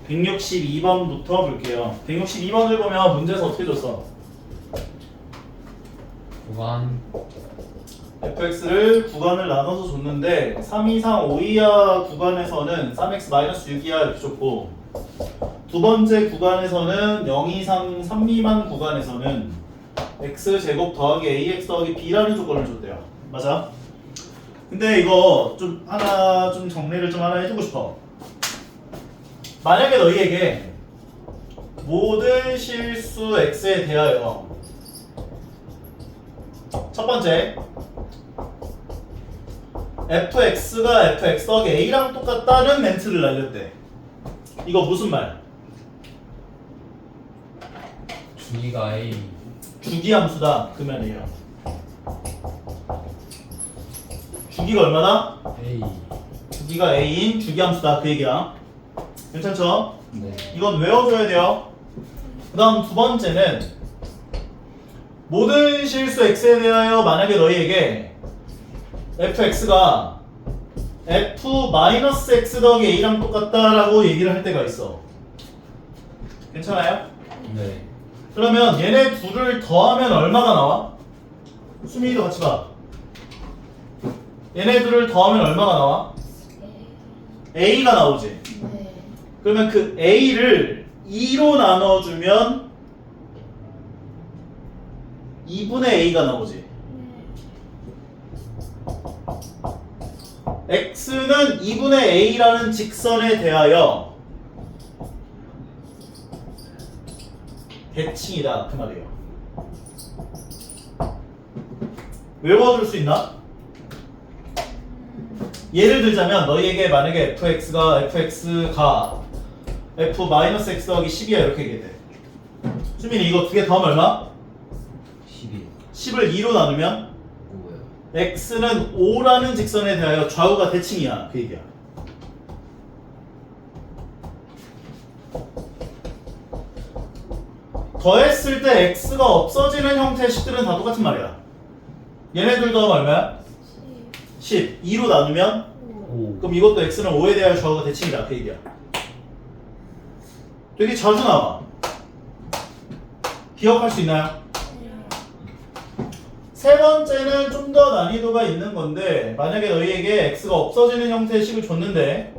162번부터 볼게요. 162번을 보면 문제에서 어떻게 줬어? 구간 fx를 구간을 나눠서 줬는데 3 이상 5 이하 구간에서는 3x-6 이하 이렇게 줬고, 두 번째 구간에서는 0 이상 3 미만 구간에서는 x제곱 더하기 ax 더하기 b라는 조건을 줬대요. 맞아? 근데 이거 좀 하나 좀 정리를 좀 하나 해주고 싶어. 만약에 너희에게 모든 실수 x에 대하여 첫 번째 fx가 fx 더하기 a랑 똑같다는 멘트를 날렸대. 이거 무슨 말? 주기가 A 주기함수다. 그러면 이요. 주기가 얼마나? A 주기가 a인 주기함수다. 그 얘기야. 괜찮죠? 네 이건 외워줘야 돼요. 그 다음 두 번째는 모든 실수 x에 대하여 만약에 너희에게 fx가 f-x 더하기 a랑 똑같다라고 얘기를 할 때가 있어. 괜찮아요? 네 그러면 얘네 둘을 더하면 얼마가 나와? 수민이도 같이 봐. 얘네 둘을 더하면 얼마가 나와? a가 나오지. 네. 그러면 그 a를 2로 나눠주면 2분의 a가 나오지. x는 2분의 a라는 직선에 대하여 대칭이다. 그 말이에요. 외워줄 수 있나? 예를 들자면 너희에게 만약에 fx가 f-x 더하기 10이야 이렇게 얘기해. 수민이 이거 두 개 더하면 얼마? 12 10을 2로 나누면 5요 x는 5라는 직선에 대하여 좌우가 대칭이야. 그 얘기야. 더했을 때 x가 없어지는 형태의 식들은 다 똑같은 말이야. 얘네들 더하면 얼마야? 10. 2로 나누면 5 그럼 이것도 x는 5에 대하여 좌우가 대칭이다. 그 얘기야. 되게 자주 나와. 기억할 수 있나요? 세 번째는 좀 더 난이도가 있는 건데, 만약에 너희에게 x가 없어지는 형태의 식을 줬는데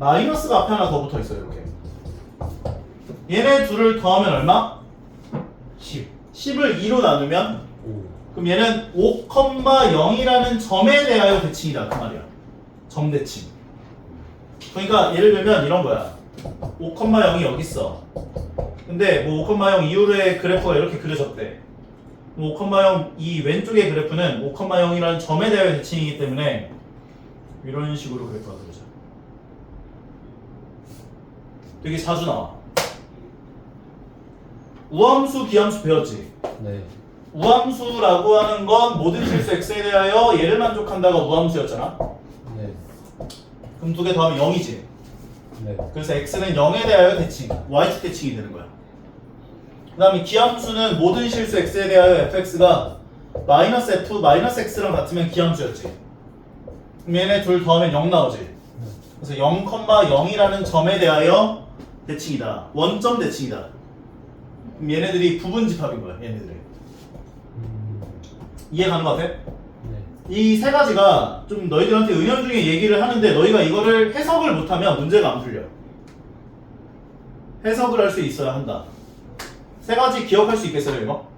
마이너스가 앞에 하나 더 붙어 있어요. 이렇게. 얘네 둘을 더하면 얼마? 10 10을 2로 나누면 5 그럼 얘는 5,0이라는 점에 대하여 대칭이다. 그 말이야. 점 대칭. 그러니까 예를 들면 이런 거야. 5,0이 여기 있어. 근데 뭐 5,0 이후의 그래프가 이렇게 그려졌대. 5,0 이 왼쪽의 그래프는 5,0이라는 점에 대하여 대칭이기 때문에 이런 식으로 그래프가 그려져. 되게 자주 나와. 우함수, 기함수 배웠지? 네 우함수라고 하는 건 모든 실수 x에 대하여 얘를 만족한다가 우함수였잖아. 네 그럼 두 개 더하면 0이지. 네 그래서 x는 0에 대하여 대칭, y축 대칭이 되는 거야. 그 다음에 기함수는 모든 실수 x에 대하여 fx가 마이너스 f, 마이너스 x랑 같으면 기함수였지. 그럼 얘네 둘 더하면 0 나오지. 그래서 0,0이라는 점에 대하여 대칭이다. 원점 대칭이다. 그럼 얘네들이 부분집합인 거야. 얘네들이. 이해 가는 거 같아? 네 이 세 가지가 좀 너희들한테 은연중에 얘기를 하는데 너희가 이거를 해석을 못하면 문제가 안 풀려. 해석을 할 수 있어야 한다. 세 가지 기억할 수 있겠어요, 이거?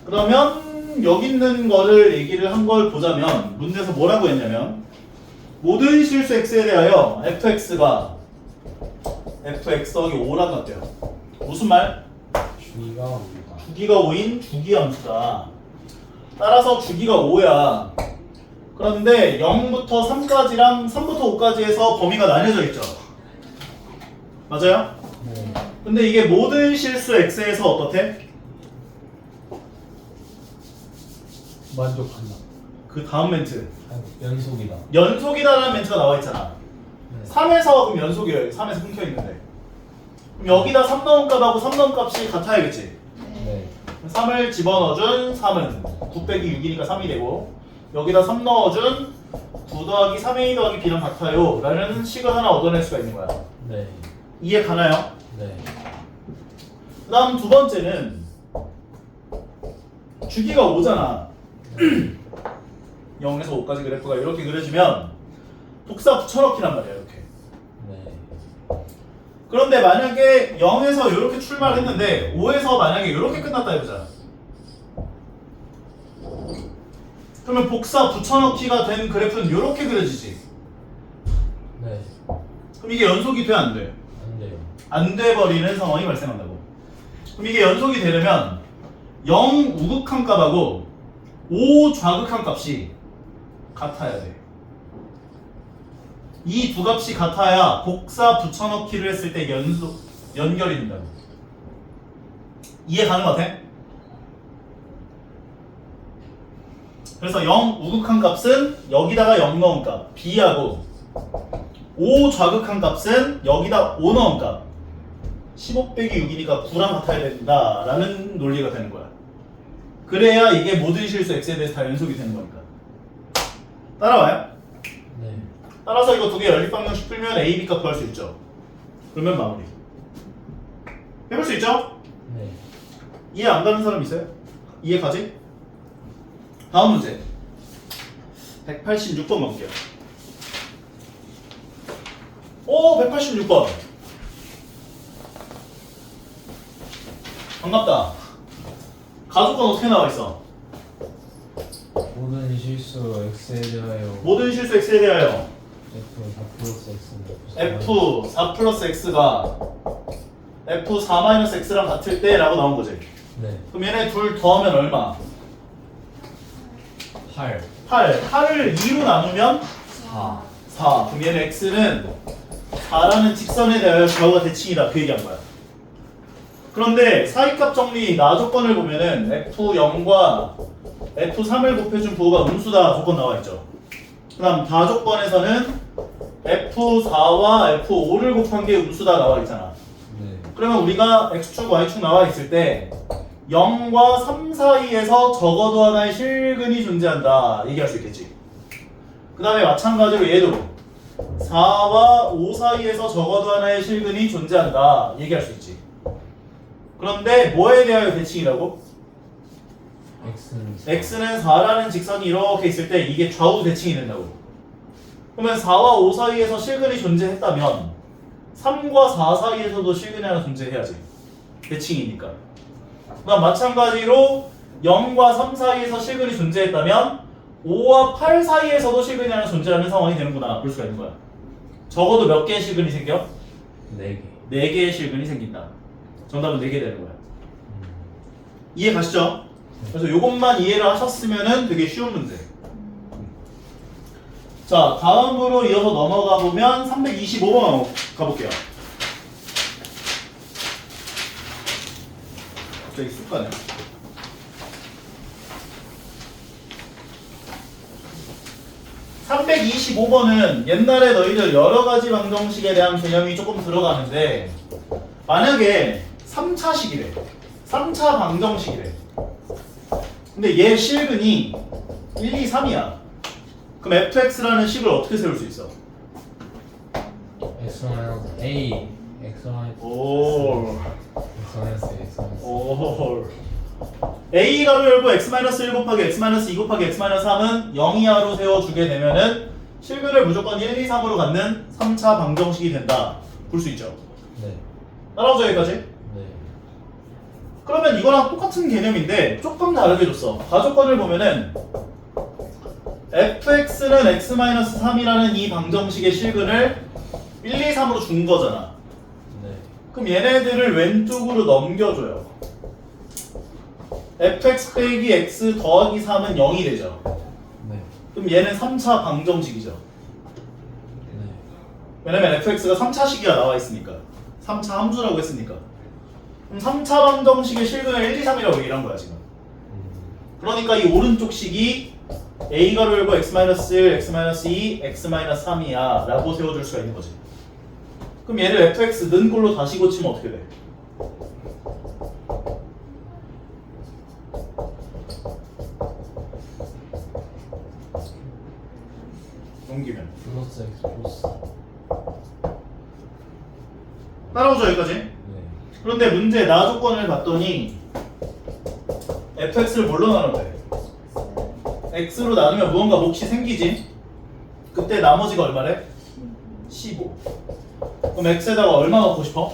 그러면 여기 있는 거를 얘기를 한 걸 보자면 문제에서 뭐라고 했냐면 모든 실수 x에 대하여 fx가 fx 더하기 5라고 났대요. 무슨 말? 주기가 5가 주기가 5인 주기함수다. 따라서 주기가 5야. 그런데 0부터 3까지랑 3부터 5까지에서 범위가 나뉘어져 있죠. 맞아요? 네 근데 이게 모든 실수 x에서 어떻대? 만족한다 그 다음 멘트 연속이다 연속이다라는 멘트가 나와 있잖아. 네 3에서 그럼 연속이에요. 3에서 끊겨 있는데. 그럼 여기다 3 넣은 값하고 3 넣은 값이 같아야겠지. 네 3을 집어넣어준 3은 9 빼기 6이니까 3이 되고 여기다 3 넣어준 9 더하기 3a 더하기 b랑 같아요 라는 식을 하나 얻어낼 수가 있는 거야. 네. 이해 가나요? 네. 그 다음 두 번째는 주기가 5잖아. 0에서 5까지 그래프가 이렇게 그려지면 복사 붙여넣기란 말이야 이렇게. 네. 그런데 만약에 0에서 이렇게 출발을 했는데 5에서 만약에 이렇게 끝났다 해보자. 그러면 복사 붙여넣기가 된 그래프는 이렇게 그려지지. 네. 그럼 이게 연속이 돼 안 돼? 안 돼요. 안 돼버리는 상황이 발생한다고. 그럼 이게 연속이 되려면 0 우극한 값하고 5 좌극한 값이 같아야 돼. 이 두 값이 같아야 복사 붙여넣기를 했을 때 연결이 된다고. 이해 가는 것 같아? 그래서 0 우극한 값은 여기다가 0 넣은 값 B하고 5 좌극한 값은 여기다 5 넣은 값 15 빼기 6이니까 9랑 같아야 된다라는 논리가 되는 거야. 그래야 이게 모든 실수 x에 대해서 다 연속이 되는 거니까. 따라와요? 네. 따라서 이거 두 개 연립방정식 풀면 a, b 값 구할 수 있죠. 그러면 마무리. 해볼 수 있죠? 네. 이해 안 가는 사람 있어요? 이해 가지? 다음 문제 186번 가볼게요. 오 186번 반갑다. 가족권 어떻게 나와있어? 모든 실수 x에 대하여 모든 실수 x에 대하여 f 4 플러스 x는 f 4 플러스 x가 f 4 마이너스 x랑 같을 때 라고 나온 거지. 네. 그럼 얘네 둘 더하면 얼마? 8 8 8을 2로 나누면 4 4. 그럼 얘는 x는 4라는 직선에 대하여 좌우가 대칭이다 그 얘기한 거야. 그런데 사이값 정리 나 조건을 보면은 f0과 f3을 곱해준 부호가 음수다 조건 나와있죠. 그 다음 다 조건에서는 f4와 f5를 곱한 게 음수다 나와있잖아. 네. 그러면 우리가 x축 y축 나와있을 때 0과 3 사이에서 적어도 하나의 실근이 존재한다 얘기할 수 있겠지. 그 다음에 마찬가지로 얘도 4와 5 사이에서 적어도 하나의 실근이 존재한다 얘기할 수 있지. 그런데 뭐에 대하여 대칭이라고? x는 4라는 직선이 이렇게 있을 때 이게 좌우 대칭이 된다고. 그러면 4와 5 사이에서 실근이 존재했다면 3과 4 사이에서도 실근이 하나 존재해야지. 대칭이니까. 그다음 마찬가지로 0과 3 사이에서 실근이 존재했다면 5와 8 사이에서도 실근이 하나 존재하는 상황이 되는구나 볼 수가 있는 거야. 적어도 몇 개의 실근이 생겨? 4개. 4개의 실근이 생긴다. 정답은 4개 되는 거야. 이해 가시죠? 그래서 이것만 이해를 하셨으면은 되게 쉬운 문제. 자, 다음으로 이어서 넘어가 보면 325번 가볼게요. 갑자기 쑥 가네. (325번은) 옛날에 너희들 여러가지 방정식에 대한 개념이 조금 들어가는데 만약에 3차식이래 3차 방정식이래. 근데 얘 실근이 1, 2, 3이야. 그럼 fx라는 식을 어떻게 세울 수 있어? x 마이너스 a x 마이너스 오. x 마이너스 x 마이너스 오. a가로 열고 x-1 곱하기 x-2 곱하기 x-3은 0 이하로 세워주게 되면은 실근을 무조건 1, 2, 3으로 갖는 3차 방정식이 된다. 볼 수 있죠. 네. 따라오죠 여기까지? 네. 그러면 이거랑 똑같은 개념인데 조금 다르게 줬어. 가조건을 보면은 fx는 x-3이라는 이 방정식의 실근을 1, 2, 3으로 준 거잖아. 네. 그럼 얘네들을 왼쪽으로 넘겨줘요. fx 빼기 x 더하기 3은 0이 되죠. 네. 그럼 얘는 3차 방정식이죠. 네. 왜냐면 fx가 3차식이가 나와 있으니까. 3차 함수라고 했으니까. 그럼 3차 방정식의 실근을 1, 2, 3이라고 얘기한 거야 지금. 그러니까 이 오른쪽 식이 a가로 열고 x-1, x-2, x-3이야 라고 세워줄 수가 있는 거지. 그럼 얘를 fx 는 꼴로 다시 고치면 어떻게 돼? 옮기면. 플러스 X 플러스. 따라오죠 여기까지? 네. 그런데 문제 나 조건을 봤더니 fx를 뭘로 나눠도 돼? x로 나누면 무언가 몫이 생기지? 그때 나머지가 얼마래? 15. 그럼 x에다가 얼마 넣고 싶어?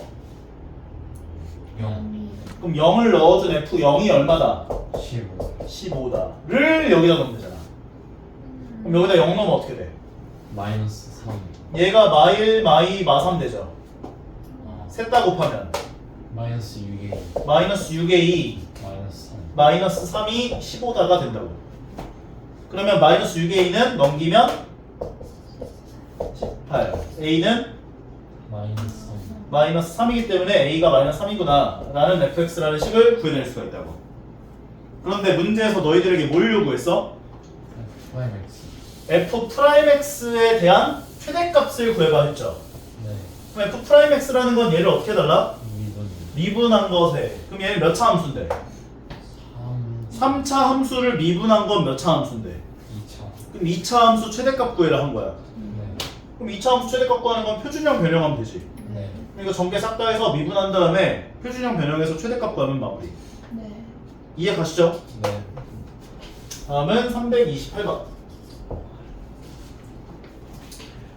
0. 그럼 0을 넣어준 f 0이 얼마다? 15. 15다를 여기다 넣으면 되잖아. 그럼 여기다 0 넣으면 어떻게 돼? 마이너스 3. 얘가 마1, 마2, 마3 되죠. 아, 셋 다 곱하면 마이너스 6에 마이너스 6의 2 마이너스 3. 마이너스 3이 15다가 된다고. 그러면 마이너스 6의 2는 넘기면 18. a는 마이너스 3. 마이너스 3이기 때문에 a가 마이너스 3이구나 라는 fx라는 식을 구해낼 수가 있다고. 그런데 문제에서 너희들에게 뭘 요구했어? 프라임 X. f 프라임 x에 대한 최대값을 구해봐 했죠. 네. 그럼 f 프라임 x라는 건 얘를 어떻게 달라? 2분. 미분한 것에. 그럼 얘는 몇 차 함수인데? 3. 3차 함수를 미분한 건 몇 차 함수인데? 2차. 그럼 2차 함수 최대값 구해라 한 거야. 네. 그럼 2차 함수 최대값 구하는 건 표준형 변형하면 되지. 네. 그러니까 전개 싹 다 해서 미분한 다음에 표준형 변형해서 최대값 구하면 마무리. 네. 이해 가시죠? 네. 다음은 328번.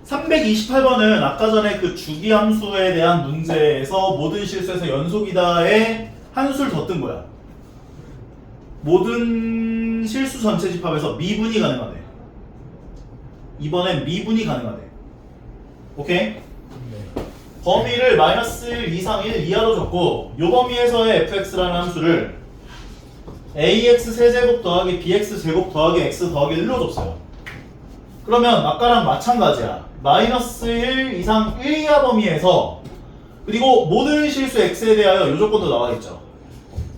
328번은 아까 전에 그 주기함수에 대한 문제에서 모든 실수에서 연속이다에 한 술 더 뜬 거야. 모든 실수 전체 집합에서 미분이 가능하대. 이번엔 미분이 가능하대. 오케이? 네. 범위를 마이너스 1 이상 1 이하로 줬고 요 범위에서의 fx라는 함수를 ax 세제곱 더하기 bx 제곱 더하기 x 더하기 1로 줬어요. 그러면 아까랑 마찬가지야. 마이너스 1 이상 1 이하 범위에서 그리고 모든 실수 x에 대하여 요 조건도 나와 있죠.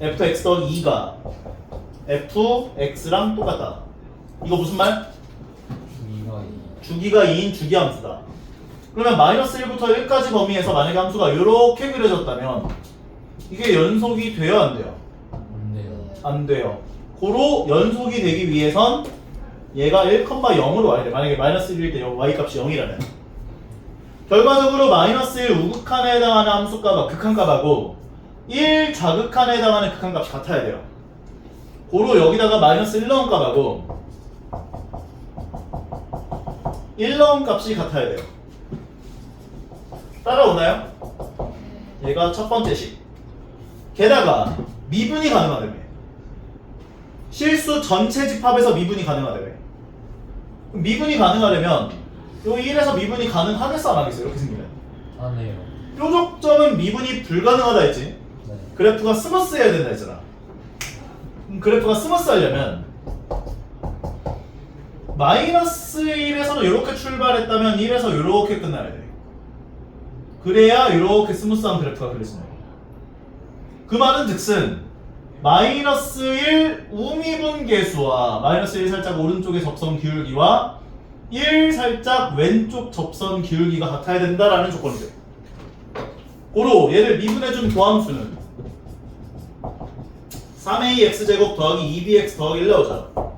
fx 더하기 2가 fx랑 똑같다. 이거 무슨 말? 2가 2. 주기가 2인 주기함수다. 그러면 마이너스 1부터 1까지 범위에서 만약에 함수가 이렇게 그려졌다면 이게 연속이 돼요 안 돼요? 안 돼요. 안 돼요. 고로 연속이 되기 위해선 얘가 1,0으로 와야 돼. 만약에 마이너스 1일 때 y값이 0이라면 결과적으로 마이너스 1 우극한에 해당하는 함수값과 극한값하고 1 좌극한에 해당하는 극한값이 같아야 돼요. 고로 여기다가 마이너스 1 넣은 값하고 1 넣은 값이 같아야 돼요. 따라오나요? 얘가 첫 번째 식. 게다가 미분이 가능하다며. 실수 전체 집합에서 미분이 가능하다며. 그럼 미분이 가능하려면 요 1에서 미분이 가능하겠어 안 하겠어? 이렇게 생기면 안 해요. 뾰족점은 미분이 불가능하다 했지. 네. 그래프가 스무스해야 된다 했잖아. 그럼 그래프가 스무스하려면 마이너스 1에서는 이렇게 출발했다면 1에서 이렇게 끝나야 돼. 그래야 이렇게 스무스한 그래프가 그려지네요. 그 말은 즉슨 마이너스 1 우미분 계수와 마이너스 1 살짝 오른쪽의 접선 기울기와 1 살짝 왼쪽 접선 기울기가 같아야 된다라는 조건이죠. 고로 얘를 미분해준 도함수는 3ax제곱 더하기 2bx 더하기 1 나오죠.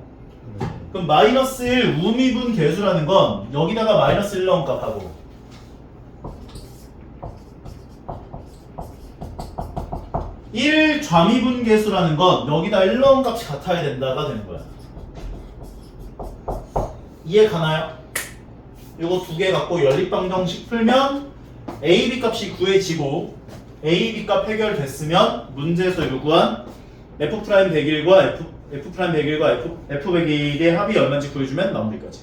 그럼 마이너스 1 우미분 계수라는 건 여기다가 마이너스 1 넣은 값하고 1 좌미분 계수라는 건 여기다 1 넣은 값이 같아야 된다가 되는 거야. 이해 가나요? 요거 두 개 갖고 연립방정식 풀면 a, b 값이 구해지고 a, b 값 해결됐으면 문제에서 요구한 f 프라임 101과 f 프라임 101과 f 101의 합이 얼마인지 구해주면 마무리까지.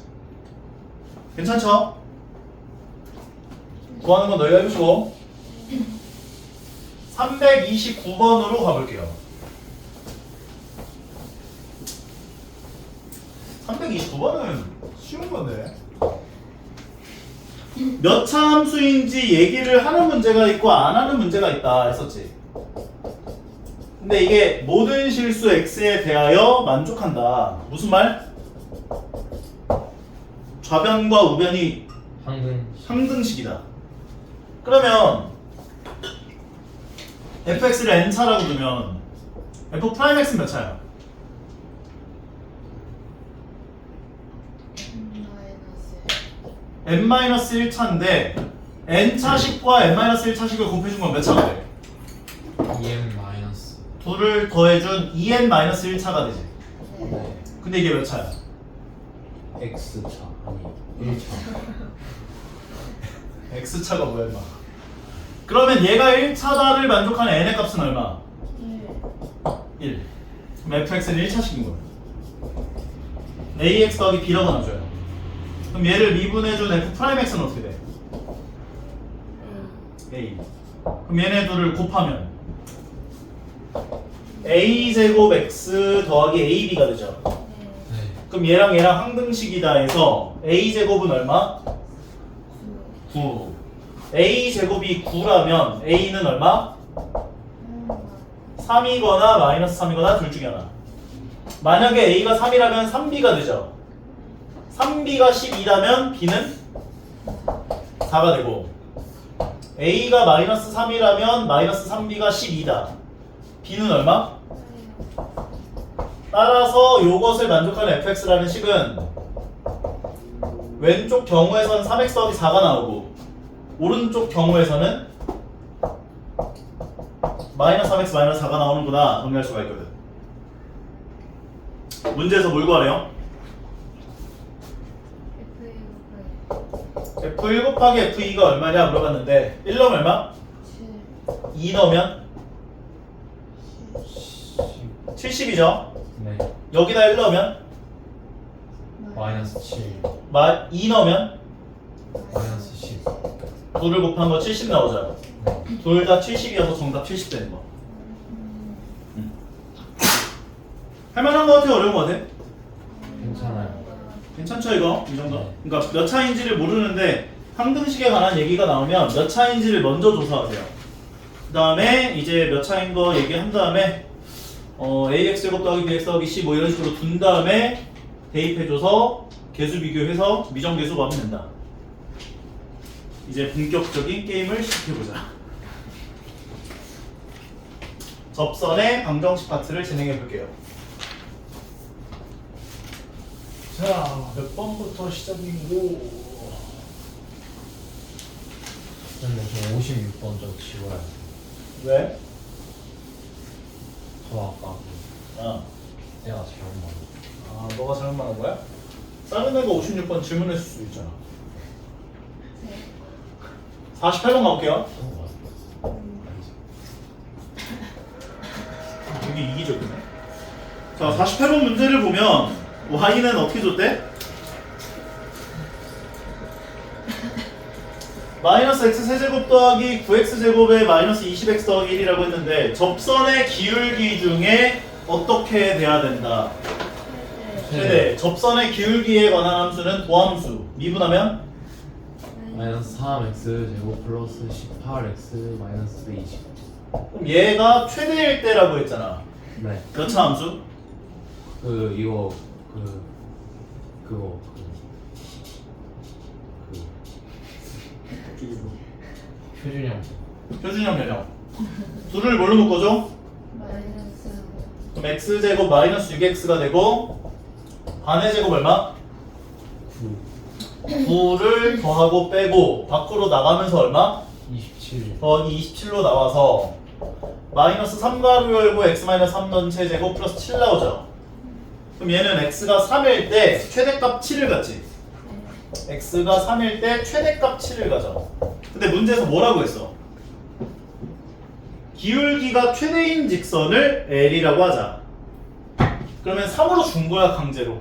괜찮죠? 구하는 건 너희가 해주시고 329번으로 가볼게요. 329번은 쉬운 건데 몇 차 함수인지 얘기를 하는 문제가 있고 안 하는 문제가 있다 했었지. 근데 이게 모든 실수 x에 대하여 만족한다. 무슨 말? 좌변과 우변이 항등. 상등식이다. 그러면 fx를 n차라고 두면 f 프라임 x는 몇 차야? 마이너스 n-1차인데 n차식과 n-1차식을 곱해준 건 몇 차가 돼? 2m 마이너스. 둘을 더해준 2n-1차가 되지. 네. 근데 이게 몇 차야? X차 아니 1차. x차가 뭐야 임마. 그러면 얘가 1차다를 만족하는 n의 값은 얼마? 1. 그럼 fx는 1차식인 거야. ax 더하기 b라고 나눠줘요. 그럼 얘를 미분해준 f'x는 어떻게 돼? a. 그럼 얘네 둘을 곱하면 a제곱 x 더하기 ab가 되죠. 네. 그럼 얘랑 항등식이다 해서 a제곱은 얼마? 9. a제곱이 9라면 a는 얼마? 3이거나 마이너스 3이거나 둘 중에 하나. 만약에 a가 3이라면 3b가 되죠. 3b가 12라면 b는 4가 되고, a가 마이너스 3이라면 마이너스 3b가 12다. b는 얼마? 따라서 요것을 만족하는 fx라는 식은 왼쪽 경우에서는 3x 더하기 4가 나오고 오른쪽 경우에서는 마이너스 3x 마이너스 4가 나오는구나 정리할 수가 있거든. 문제에서 뭘 구하래요? f1 곱하기 f2가 얼마냐 물어봤는데 1 넣으면 얼마? 2 넣으면 70이죠? 네. 여기다 1 넣으면 마이너스 7 2 넣으면 마이너스 10. 둘을 곱한 거 70 나오잖아. 네. 둘 다 70이어서 정답 70 되는 거. 할만한 거 같아? 어려운 거 같아? 괜찮아요. 괜찮죠 이거? 이 정도? 네. 그러니까 몇 차인지를 모르는데 항등식에 관한 얘기가 나오면 몇 차인지를 먼저 조사하세요. 그 다음에 이제 몇 차인 거 얘기한 다음에 ax 제곱 더하기 bx 더하기 c 뭐 이런 식으로 둔 다음에 대입해줘서 개수 비교해서 미정계수 구하면 된다. 이제 본격적인 게임을 시작해보자. 접선의 방정식 파트를 진행해볼게요. 자, 몇 번부터 시작이고? 근데 저 56번 좀 지워야 돼. 왜? 저 아까 아, 내가 잘못 말했어. 너가 잘못 말한 거야? 다른 애가 56번 질문했을 수 있잖아. 48번 가볼게요. 되게 이기적이네. 자, 48번 문제를 보면 y는 어떻게 줬대? 마이너스 x 세제곱 더하기 9x제곱에 마이너스 20x 더하기 1이라고 했는데 접선의 기울기 중에 어떻게 돼야 된다? 최대. 접선의 기울기에 관한 함수는 도함수. 미분하면 마이너스 3x 제곱 플러스 18x 마이너스 20. 그럼 얘가 최대일 때라고 했잖아. 네. 몇 차 함수? 그거 표준형. 표준형 변형. 둘을 뭘로 묶어줘? 그럼 x제곱 마이너스 6x가 되고 반의 제곱 얼마? 9를 더하고 빼고 밖으로 나가면서 얼마? 27. 더하기 27로 나와서 마이너스 3가로 열고 x 마이너스 3 전체 제곱 플러스 7 나오죠. 그럼 얘는 x가 3일 때 최대값 7을 갖지. x가 3일 때 최대값 7을 가져. 근데 문제에서 뭐라고 했어? 기울기가 최대인 직선을 L이라고 하자. 그러면 3으로 준 거야 강제로.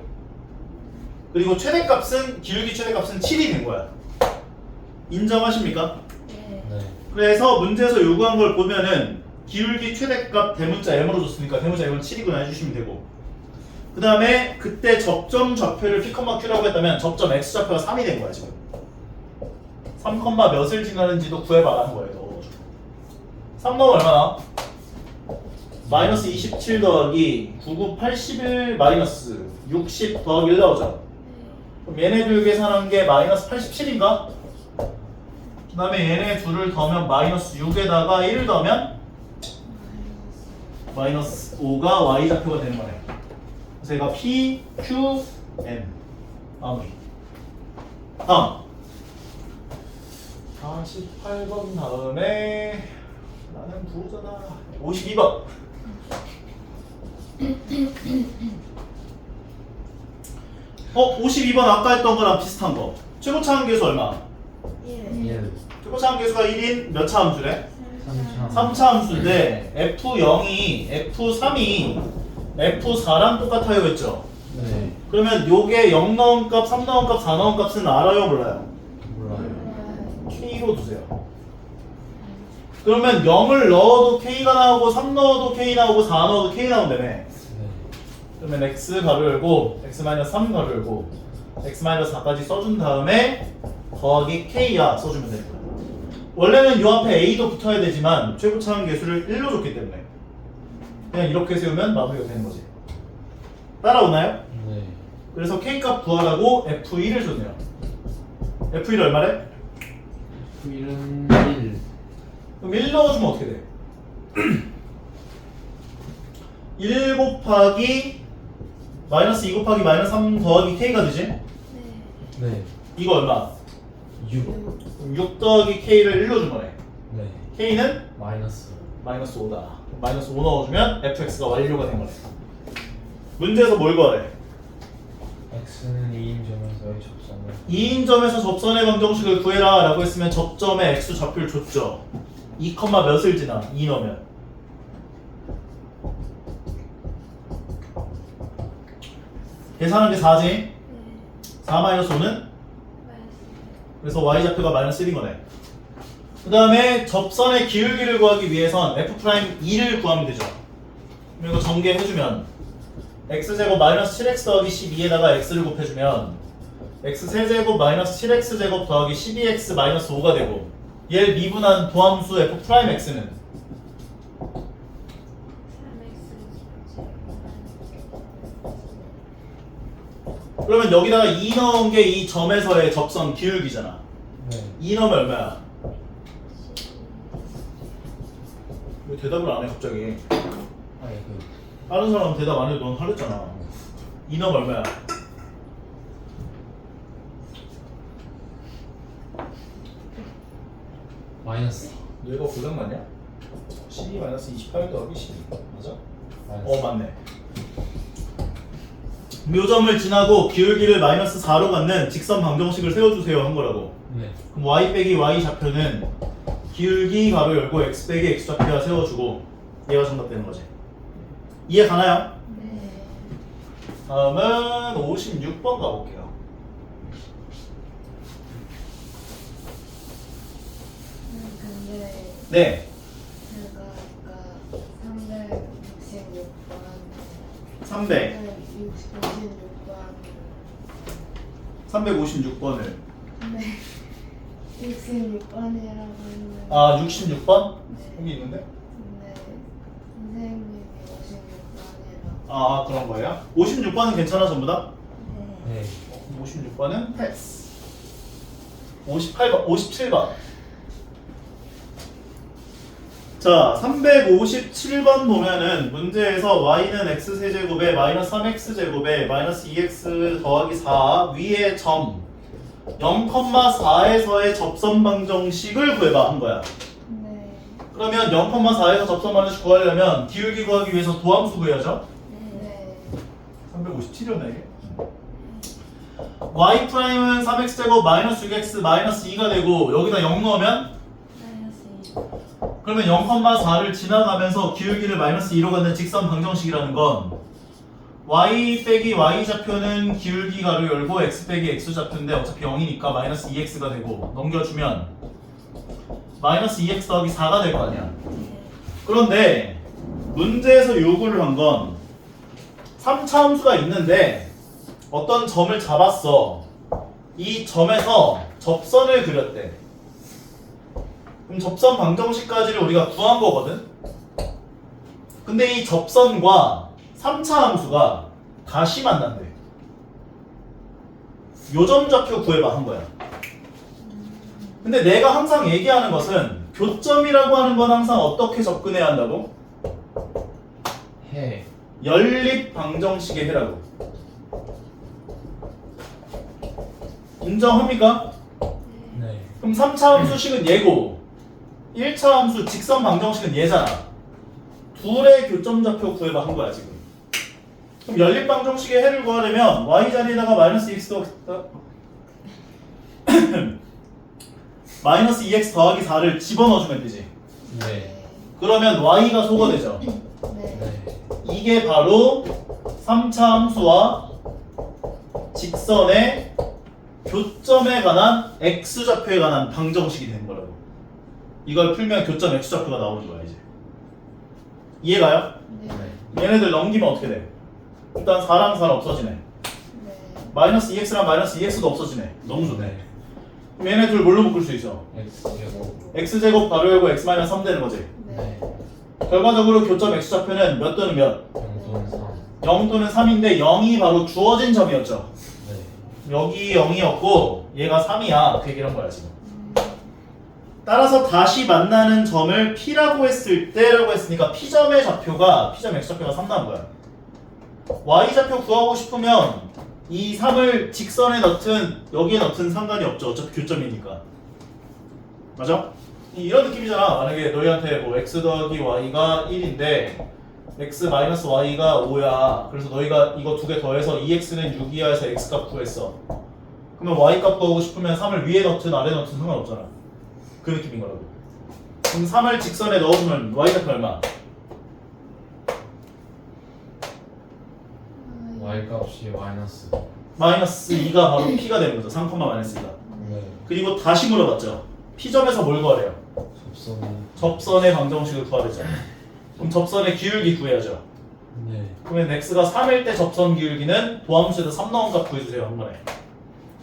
그리고 최대값은 기울기 최대값은 7이 된 거야. 인정하십니까? 네. 그래서 문제에서 요구한 걸 보면은 기울기 최대값 대문자 m으로 줬으니까 대문자 m은 7이구나 해주시면 되고, 그 다음에 그때 접점 좌표를 P, Q라고 했다면 접점 x 좌표가 3이 된 거야 지금. 3, 몇을 지나는지도 구해봐라는 거예요. 넣어가지고 3 넣으면 얼마나? 마이너스 27 더하기 99, 81 마이너스 60 더하기 1 나오죠. 그럼 얘네 둘 계산한 게 마이너스 87인가? 그 다음에 얘네 둘을 더하면 마이너스 6에다가 1을 더하면 마이너스 5가 y좌표가 되는 거네. 그래서 얘가 P, Q, M 마무리. 다음 48번 다음에 나는 부호자다. 52번. 어, 52번 아까 했던 거랑 비슷한 거. 최고차 함계수 얼마? 1 최고차 함계수가 1인 몇 차 함수래? 3차 3차 함수인데 F0이 F3이 F4랑 똑같아요 했죠? 네 그러면 요게 0 넣은 값, 3 넣은 값, 4 넣은 값은 알아요 몰라요? 몰라요 K로 두세요. 그러면 0을 넣어도 K가 나오고 3 넣어도 K 나오고 4 넣어도 K 나온다며. 네 그러면 X 가로 열고 X-3 가로 열고 X-4까지 써준 다음에 더하기 K야 써주면 되는 거야. 원래는 요 앞에 A도 붙어야 되지만 최고차항 계수를 1로 줬기 때문에 그냥 이렇게 세우면 마무리가 되는 거지. 따라오나요? 네 그래서 K값 구하라고 F1을 줬네요. F1 얼마래? F1은 1 그럼 1 넣어주면 어떻게 돼? 1 곱하기 마이너스 2 곱하기 마이너스 3 더하기 K가 되지? 네 이거 얼마? 6 그럼 6 더하기 K를 1로 준 거네. 네 K는 마이너스 마이너스 5다. 마이너스 5 넣어주면 fx가 완료가 된 거네. 문제에서 뭘 구하래? X는 2인점에서의 접선을 2인점에서 접선의 방정식을 구해라 라고 했으면 접점의 x 좌표를 줬죠. 2, 몇을 지나? 2 넣으면 계산한 게 4지? 4 마이너스 5는? 그래서 y좌표가 마이너스 1인 거네. 그 다음에 접선의 기울기를 구하기 위해선 f'2를 구하면 되죠. 그리고 전개해주면 x제곱 마이너스 7x 더하기 12에다가 x를 곱해주면 x세제곱 마이너스 7x제곱 더하기 12x 마이너스 5가 되고 얘를 미분한 도함수 f'x는 그러면 여기다가 2 넣은 게 이 점에서의 접선 기울기잖아. 네 2 넣으면 얼마야? 왜 대답을 안 해 갑자기? 아니 다른 사람은 대답 안 해도 넌 하랬잖아. 2 넣으면 얼마야? 마이너스 얘가 고장 맞냐? 12 마이너스 28 더하기 12 맞아? 마이너스 맞네. 묘점을 지나고 기울기를 마이너스 4로 갖는 직선 방정식을 세워주세요 한 거라고. 네 그럼 y 빼기 y 좌표는 기울기 가로 열고 x 빼기 x 좌표가 세워주고 얘가 정답 되는 거지. 이해 가나요? 다음은 56번 가볼게요. 근데 네. 제가 아까 366번 300. 356번을. 네. 66번이라고 했는데 아, 66번? 네. 여기 있는데? 근데 선생님이 56번이라고 아, 그런 거예요? 56번은 괜찮아, 전부 다? 네. 네 56번은 패스. 58번, 57번. 자, 357번 보면은 문제에서 y는 x세제곱에 마이너스 3x제곱에 마이너스 2x 더하기 4 위에 점 0,4에서의 접선 방정식을 구해봐 한 거야. 네. 그러면 0,4에서 접선 방정식 구하려면 기울기 구하기 위해서 도함수 구해야죠. 네. 357이었나 이게? y 프라임은 3x제곱 마이너스 6x 마이너스 2가 되고 여기다 0 넣으면 마이너스 2. 그러면 0,4를 지나가면서 기울기를 마이너스 2로 갖는 직선 방정식이라는 건 y 빼기 y 좌표는 기울기 가로 열고 x 빼기 x 좌표인데 어차피 0이니까 마이너스 2x가 되고 넘겨주면 마이너스 2x 더하기 4가 될 거 아니야. 그런데 문제에서 요구를 한 건 3차 함수가 있는데 어떤 점을 잡았어. 이 점에서 접선을 그렸대. 그럼 접선 방정식까지를 우리가 구한 거거든? 근데 이 접선과 3차 함수가 다시 만난대. 요점 좌표 구해봐 한 거야. 근데 내가 항상 얘기하는 것은 교점이라고 하는 건 항상 어떻게 접근해야 한다고? 해 연립 방정식의 해라고. 인정합니까? 네 그럼 그럼 3차 함수식은 얘고 1차 함수 직선 방정식은 얘잖아. 둘의 교점 좌표 구해봐 한 거야 지금. 그럼 연립 방정식의 해를 구하려면 y 자리에다가 마이너스 2x 마이너스 2x 더하기 4를 집어넣어주면 되지. 네. 그러면 y가 소거되죠. 네. 네. 이게 바로 3차 함수와 직선의 교점에 관한 x좌표에 관한 방정식이 되는 거라고. 이걸 풀면 교점 x좌표가 나오는 거야 이제. 이해가요? 네. 네. 얘네들 넘기면 어떻게 돼? 일단 4랑 4는 없어지네. 네. 마이너스 2x랑 마이너스 2x도 없어지네. 너무 좋네. 그럼 얘네 둘 뭘로 묶을 수 있어? X제곱. x제곱 바로 열고 x 마이너스 3 되는 거지. 네. 결과적으로 교점 x좌표는 몇 또는 몇? 0 또는 3. 0 또는 3인데 0이 바로 주어진 점이었죠. 네. 여기 0이었고 얘가 3이야. 그 얘기를 한 거야 지금. 따라서 다시 만나는 점을 P라고 했을 때라고 했으니까 P점의 좌표가 P점 x좌표가 3 나온 거야. y좌표 구하고 싶으면 이 3을 직선에 넣든 여기에 넣든 상관이 없죠. 어차피 교점이니까. 맞아? 이런 느낌이잖아. 만약에 너희한테 뭐 x 더하기 y가 1인데 x 마이너스 y가 5야. 그래서 너희가 이거 두 개 더해서 2x는 6이야 해서 x값 구했어. 그러면 y값 구하고 싶으면 3을 위에 넣든 아래에 넣든 상관없잖아. 그 느낌인 거라고. 그럼 3을 직선에 넣어주면 y좌표 얼마? Y 값이 마이너스. 마이너스 2가 바로 p가 되는 거죠. 3, 마이너스 2가. 네. 그리고 다시 물어봤죠. P점에서 뭘 구하래요? 접선이. 접선의 방정식을 구하래죠. 그럼 접선의 기울기 구해야죠. 네. 그러면 x가 3일 때 접선 기울기는 도함수에다 3 넣은 값 구해주세요. 한 번에.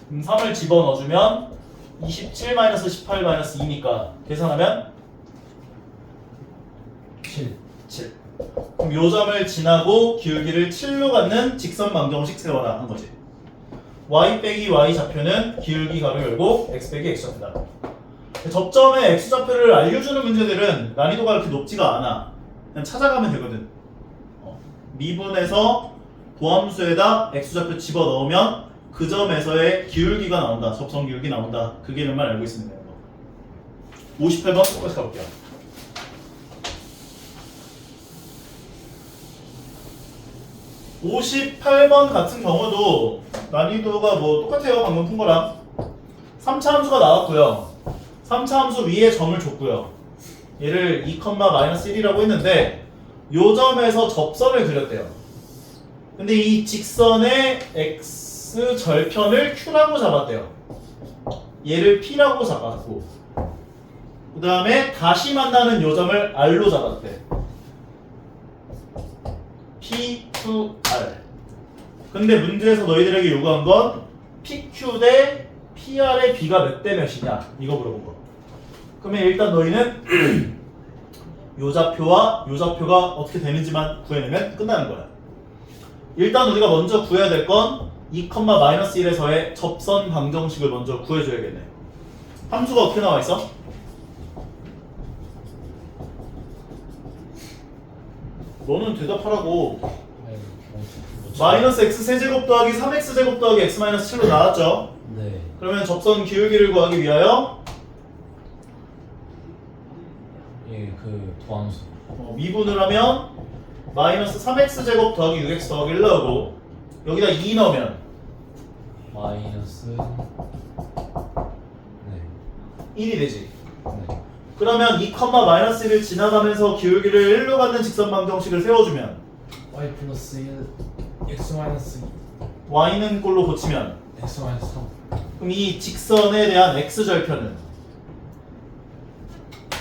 그럼 3을 집어넣어주면 27-18-2니까 계산하면 7. 7. 그럼 요 점을 지나고 기울기를 7로 갖는 직선 방정식 세워라 한 거지. y 빼기 y 좌표는 기울기 가로 열고 x 빼기 x 좌표다. 접점의 x 좌표를 알려주는 문제들은 난이도가 그렇게 높지가 않아. 그냥 찾아가면 되거든. 미분에서 도함수에다 x 좌표 집어 넣으면 그 점에서의 기울기가 나온다. 접선 기울기 나온다. 그 개념만 알고 있으면 돼요. 58번 똑같이 가볼게요. 58번 같은 경우도 난이도가 뭐 똑같아요. 방금 푼 거랑. 3차 함수가 나왔고요. 3차 함수 위에 점을 줬고요. 얘를 2,-1이라고 했는데 요 점에서 접선을 그렸대요. 근데 이 직선의 x 절편을 q라고 잡았대요. 얘를 p라고 잡았고 그 다음에 다시 만나는 요 점을 r로 잡았대. PQR. 근데 문제에서 너희들에게 요구한 건 PQ 대 PR의 B가 몇 대 몇이냐 이거 물어본 거. 그러면 일단 너희는 요 좌표와 요 좌표가 어떻게 되는지만 구해내면 끝나는 거야. 일단 우리가 먼저 구해야 될 건 2,-1에서의 접선 방정식을 먼저 구해줘야겠네. 함수가 어떻게 나와 있어? 너는 대답하라고. 마이너스 x 세제곱 더하기 3x 제곱 더하기 x 마이너스 7로 나왔죠? 네. 그러면 접선 기울기를 구하기 위하여 예, 그 도함수. 미분을 하면 마이너스 3x 제곱 더하기 6x 더하기 1 나오고 여기다 2 넣으면 마이너스. 네. 1이 되지. 네. 그러면 2,-1을 지나가면서 기울기를 1로 갖는 직선 방정식을 세워주면 Y 플러스 1. X 마이너스 2. y는 꼴로 고치면 X 마이너스 3. 그럼 이 직선에 대한 x절편은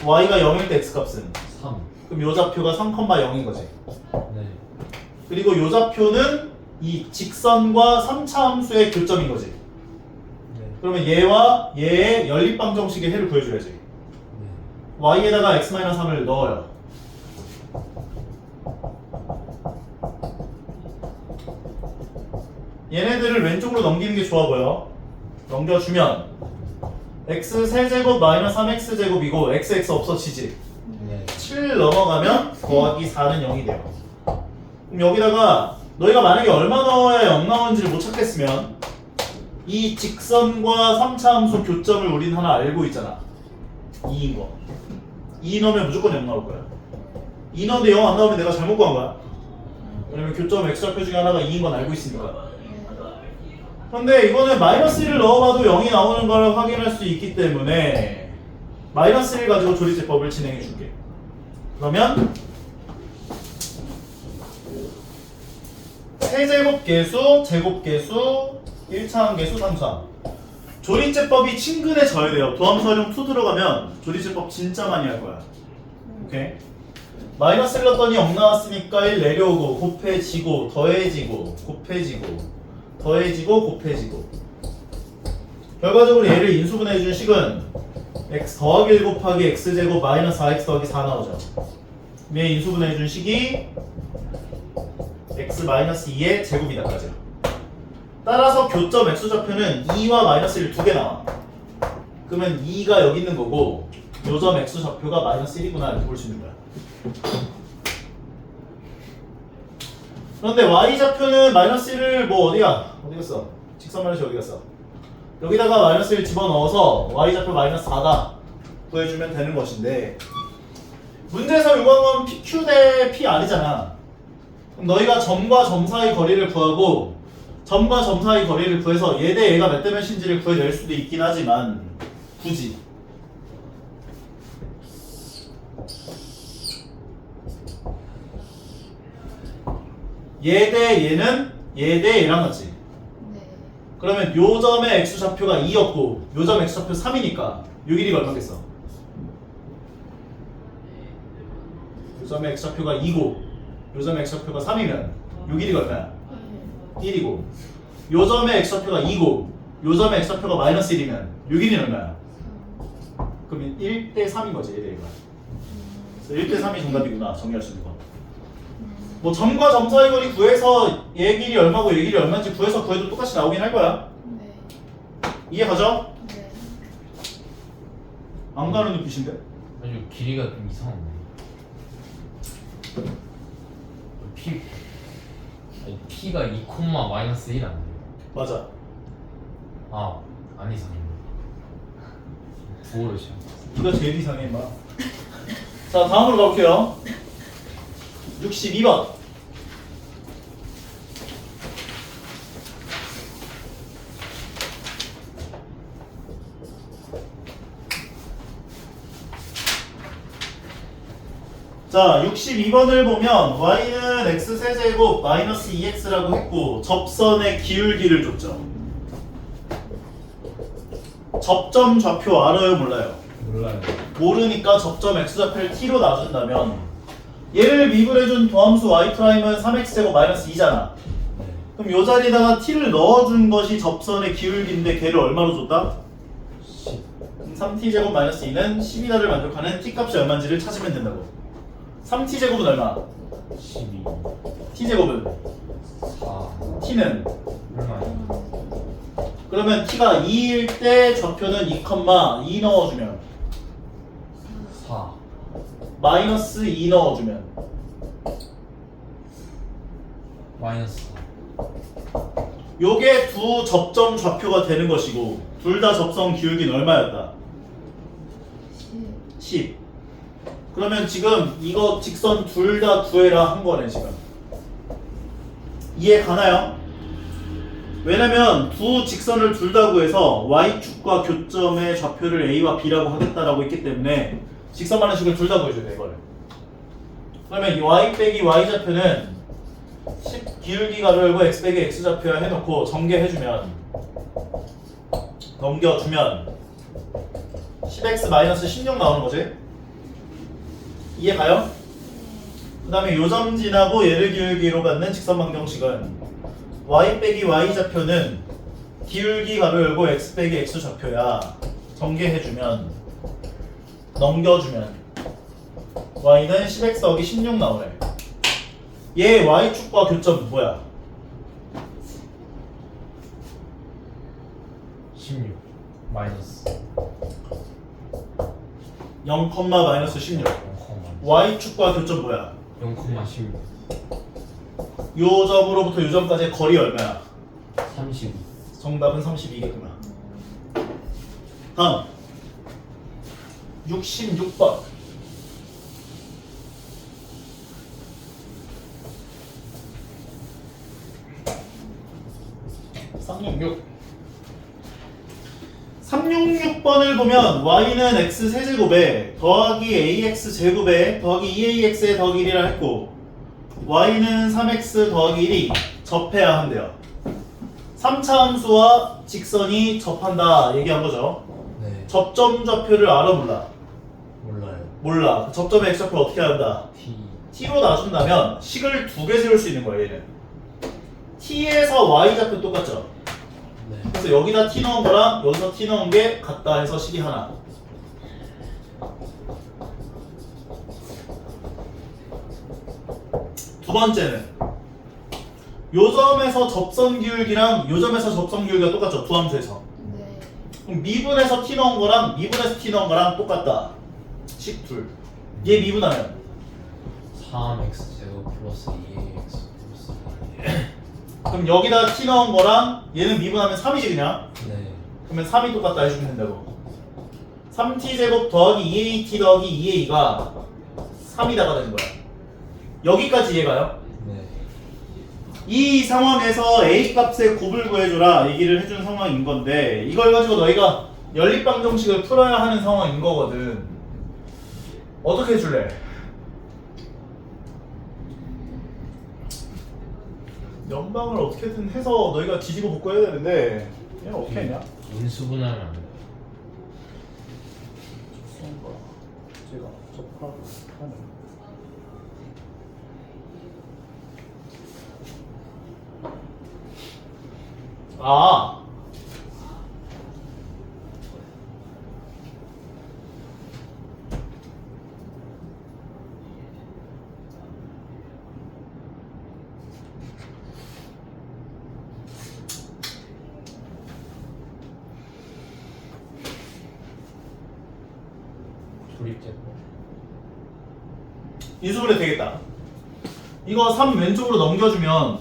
y가 0일 때 x값은 3. 그럼 요 좌표가 3,0인 거지. 네. 그리고 요 좌표는 이 직선과 3차 함수의 교점인 거지. 네. 그러면 얘와 얘의 연립방정식의 해를 구해줘야지. 네. y에다가 x-3을 넣어요. 얘네들을 왼쪽으로 넘기는 게 좋아 보여. 넘겨주면 x 세제곱 마이너스 3x 제곱이고 xx 없어지지. 네. 7 넘어가면 더하기 4는 0이 돼요. 그럼 여기다가 너희가 만약에 얼마 넣어야 0 나오는지를 못 찾겠으면 이 직선과 3차 함수 교점을 우린 하나 알고 있잖아. 2인 거. 2 넣으면 무조건 0 나올 거야. 2 넣는데 0 안 나오면 내가 잘못 구한 거야. 왜냐면 교점 x좌표 중에 하나가 2인 건 알고 있으니까. 근데 이거는 마이너스 1을 넣어봐도 0이 나오는 걸 확인할 수 있기 때문에 마이너스 1 가지고 조리제법을 진행해 줄게. 그러면 세제곱계수, 제곱계수, 1차함계수, 3차함. 조리제법이 친근해져야 돼요. 도함수 활용 2 들어가면 조리제법 진짜 많이 할 거야. 오케이? 마이너스 1 넣었더니 0 나왔으니까 1 내려오고 곱해지고 더해지고 곱해지고 더해지고 곱해지고. 결과적으로 얘를 인수분해 해준 식은 x 더하기 1 곱하기 x제곱 마이너스 4x 더하기 4 나오죠. 얘 인수분해 해준 식이 x 마이너스 2의 제곱이다까지. 따라서 교점 x좌표는 2와 마이너스 1 두 개 나와. 그러면 2가 여기 있는 거고 요점 x좌표가 마이너스 1이구나 이렇게 볼 수 있는 거야. 그런데 y좌표는 마이너스 1을 뭐 어디 갔어? 직선 마이너스 어디 갔어? 여기다가 마이너스 1 집어넣어서 y좌표 마이너스 4다 구해주면 되는 것인데 문제에서 요구한 건 PQ 대 PR이잖아. 그럼 너희가 점과 점 사이 거리를 구하고 점과 점 사이 거리를 구해서 얘 대 얘가 몇 대 몇인지를 구해낼 수도 있긴 하지만 굳이 얘 대 얘는 얘 대 얘랑 같지. 네. 그러면 요 점의 x좌표가 2였고 요 점 x좌표 3이니까 요 길이가 얼마겠어? 요 점의 x좌표가 2고 요 점의 x좌표가 3이면 요 길이가 얼마야? 1이고 요 점의 x좌표가 2고 요 점의 x좌표가 마이너스 1이면 요 길이는 얼마야? 그러면 1대 3인 거지 얘 대 얘가. 그래서 1대 3이 정답이구나 정리할 수 있는 거. 뭐 점과 점 사이 거리 구해서 얘 길이 얼마고 얘 길이 얼마인지 구해서 구해도 똑같이 나오긴 할 거야. 네. 이해 가죠? 네. 안 가는 눈빛인데? 아니 길이가 좀 이상한데. P가 2, 마이너스 1 아니에요? 맞아. 안 이상해. 부호를 시험. 이거 제일 이상해 임마. 자 다음으로 가볼게요. 62번. 자 62번을 보면 y는 x세제곱 마이너스 2x라고 했고 접선의 기울기를 줬죠. 접점 좌표 알아요 몰라요? 몰라요. 모르니까 접점 x좌표를 t로 놔준다면 얘를 미분해준 도함수 y'은 3x제곱 마이너스 2잖아. 네. 그럼 요 자리에다가 t를 넣어준 것이 접선의 기울기인데 걔를 얼마로 줬다? 10. 그럼 3t제곱 마이너스 2는 12다를 만족하는 t값이 얼마인지를 찾으면 된다고. 3t제곱은 얼마? 12. t제곱은? 4. t는? 얼마예요? 그러면 t가 2일 때 좌표는 2,2 넣어주면 4. 마이너스 2 넣어주면 마이너스 4. 요게 두 접점 좌표가 되는 것이고 둘 다 접선 기울기는 얼마였다? 10. 그러면 지금 이거 직선 둘 다 구해라 한 거네 지금. 이해 가나요? 왜냐면 두 직선을 둘 다 구해서 y축과 교점의 좌표를 a와 b라고 하겠다라고 했기 때문에 직선 반응식을 둘 다 구해줘야 돼 이거를. 그러면 이 y 빼기 y 좌표는 10 기울기 가로 열고 x 빼기 x 좌표야 해놓고 전개해주면 넘겨주면 10x 마이너스 16 나오는 거지? 이해 가요? 그 다음에 요점 지나고 얘를 기울기로 갖는 직선 방정식은 y 빼기 y 좌표는 기울기 가로 열고 x 빼기 x 좌표야. 전개해주면 넘겨주면 y는 10x 더하기 16 나오네. 얘 y축과 교점 뭐야? 16. 마이너스 0, 마이너스 16. 0, y축과 교점 뭐야? 0,16. 요 점으로부터 요 점까지의 거리 얼마야? 32. 정답은 32겠구나. 다음 66번. 366번을 보면 y는 x 세제곱에 더하기 ax 제곱에 더하기 2ax에 더하기 1이라 했고 y는 3x 더하기 1이 접해야 한대요. 3차 함수와 직선이 접한다 얘기한 거죠. 네. 접점 좌표를 알아 몰라? 몰라요. 몰라. 그 접점의 x좌표를 어떻게 한다? T. t로 놔준다면 식을 두 개 세울 수 있는 거야 얘는. t에서 y좌표 똑같죠? 네. 그래서 여기다 t 넣은 거랑 여기서 t 넣은 게 같다 해서 식이 하나. 두 번째는 요 점에서 접선 기울기랑 요 점에서 접선 기울기가 똑같죠? 두 함수에서. 네. 그럼 미분에서 t 넣은 거랑 미분에서 t 넣은 거랑 똑같다. 식 둘. 얘 미분하면 3x 제곱 플러스 2ax 플러스 1. 그럼 여기다 t 넣은 거랑 얘는 미분하면 3이지 그냥. 네. 그러면 3이 똑같다 해주면 된다고. 3t제곱 더하기 2at 더하기 2a가 3이다가 되는 거야. 여기까지 이해가요? 네. 이 상황에서 a 값의 곱을 구해줘라 얘기를 해준 상황인 건데 이걸 가지고 너희가 연립방정식을 풀어야 하는 상황인 거거든. 어떻게 해줄래? 연방을 어떻게든 해서 너희가 뒤집어 볶고 해야 되는데 얘는 어떻게 했냐? 인수분해하면 안 돼. 제가 접하는 아 조립제법. 인수분해 되겠다. 이거 3 왼쪽으로 넘겨주면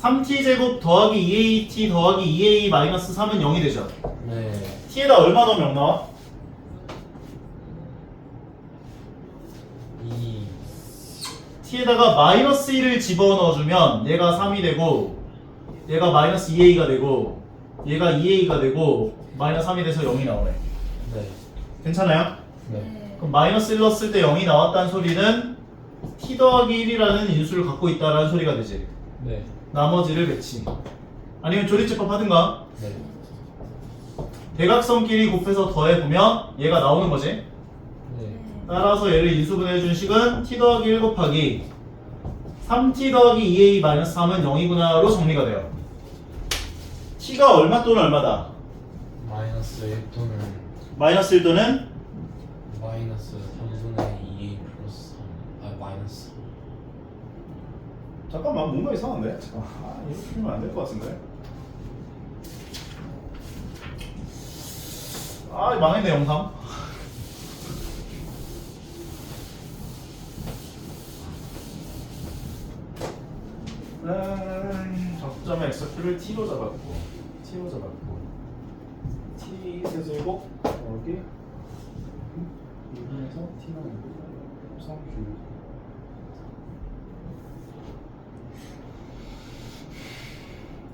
3t제곱 더하기 2at 더하기 2a 마이너스 3은 0이 되죠. 네. t에다 얼마 넣으면 0 나와? 2. t에다가 마이너스 1을 집어넣어주면 얘가 3이 되고 얘가 마이너스 2a가 되고 얘가 2a가 되고 마이너스 3이 돼서 0이 나오네. 네. 괜찮아요? 네. 네. 그럼 마이너스 1 넣었을 때 0이 나왔다는 소리는 t 더하기 1이라는 인수를 갖고 있다라는 소리가 되지. 네. 나머지를 배치. 아니면 조립제법 하든가. 네. 대각선끼리 곱해서 더해보면 얘가 나오는 거지. 네. 따라서 얘를 인수분해해준 식은 t 더하기 1 곱하기 3t 더하기 2a 마이너스 3은 0이구나로 정리가 돼요. t가 얼마 또는 얼마다? 마이너스 1 또는 마이너스 1 또는 마이너스 3분의 2a 플러스 3. 아, 마이너스 3. 잠깐만 뭔가 이상한데? 잠깐만 이렇게 하면 안 될 것 같은데? 망했네 영상. 적점의 x표를 t로 잡았고 t 세제곱 여기 2분에서 t는 3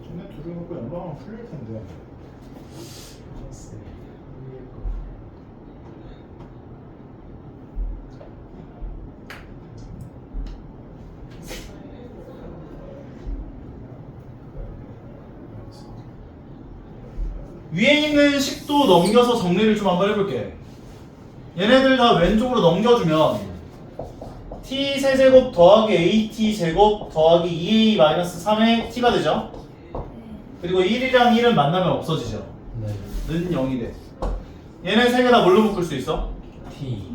근데 둘을 놓고 연방하면 풀릴 텐데. 위에 있는 식도 넘겨서 정리를 좀 한번 해볼게. 얘네들 다 왼쪽으로 넘겨주면 t 세제곱 더하기 at 제곱 더하기 2a 마이너스 3의 t가 되죠. 그리고 1이랑 1은 만나면 없어지죠. 네. 는 0이 돼. 얘네 세 개 다 뭘로 묶을 수 있어? T.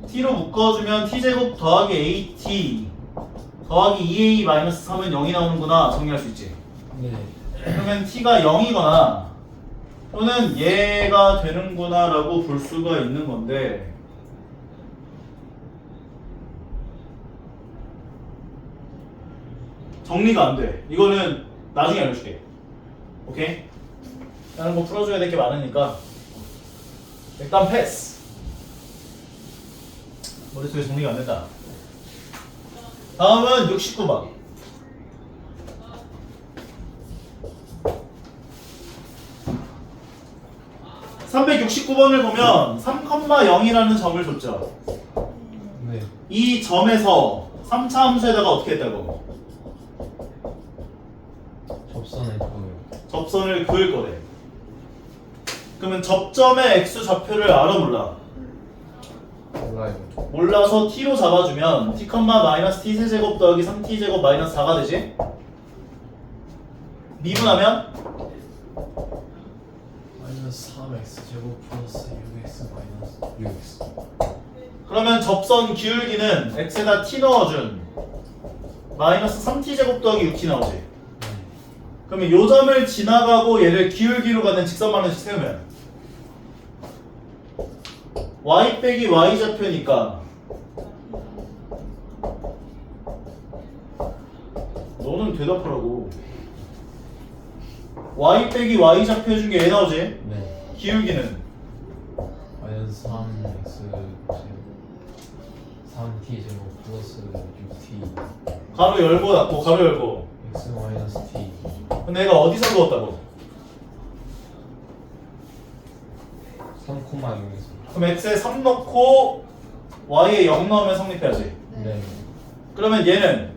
t로 묶어주면 t제곱 더하기 at 더하기 2a 마이너스 3은 0이 나오는구나 정리할 수 있지. 네. 그러면 t가 0이거나 또는 얘가 되는구나 라고 볼 수가 있는 건데 정리가 안 돼. 이거는 나중에 알려줄게. 오케이? 다른 거 풀어줘야 될 게 많으니까 일단 패스. 머릿속에 정리가 안 된다. 다음은 69번. 369번을 보면 3,0이라는 점을 줬죠. 네. 이 점에서 3차 함수에다가 어떻게 했다고? 접선을 그어요. 접선을 그을 거래. 그러면 접점의 x 좌표를 알아 몰라? 몰라요. 몰라서 t로 잡아주면 t, 마이너스 t 세제곱 더하기 3t 제곱 마이너스 4가 되지? 미분하면 마이너스 3x 제곱 플러스 6x 마이너스 6x. 그러면 접선 기울기는 x에다 t 넣어준 마이너스 3t 제곱 더하기 6t 나오지? 네. 그러면 요 점을 지나가고 얘를 기울기로 가는 직선방정식 세우면 y 빼기 y 좌표니까 너는 대답하라고. y 빼기 y 좌표 해준 게 얘 나오지? 네. 기울기는 마이너스 3x 제곱 3t 제곱 플러스 6t 가로 열고 닫고 가로 열고. x 마이너스 t. 근데 얘가 어디서 그었다고? 3,0에서. 그럼 x에 3 넣고 y에 0 넣으면 성립해야지. 네. 그러면 얘는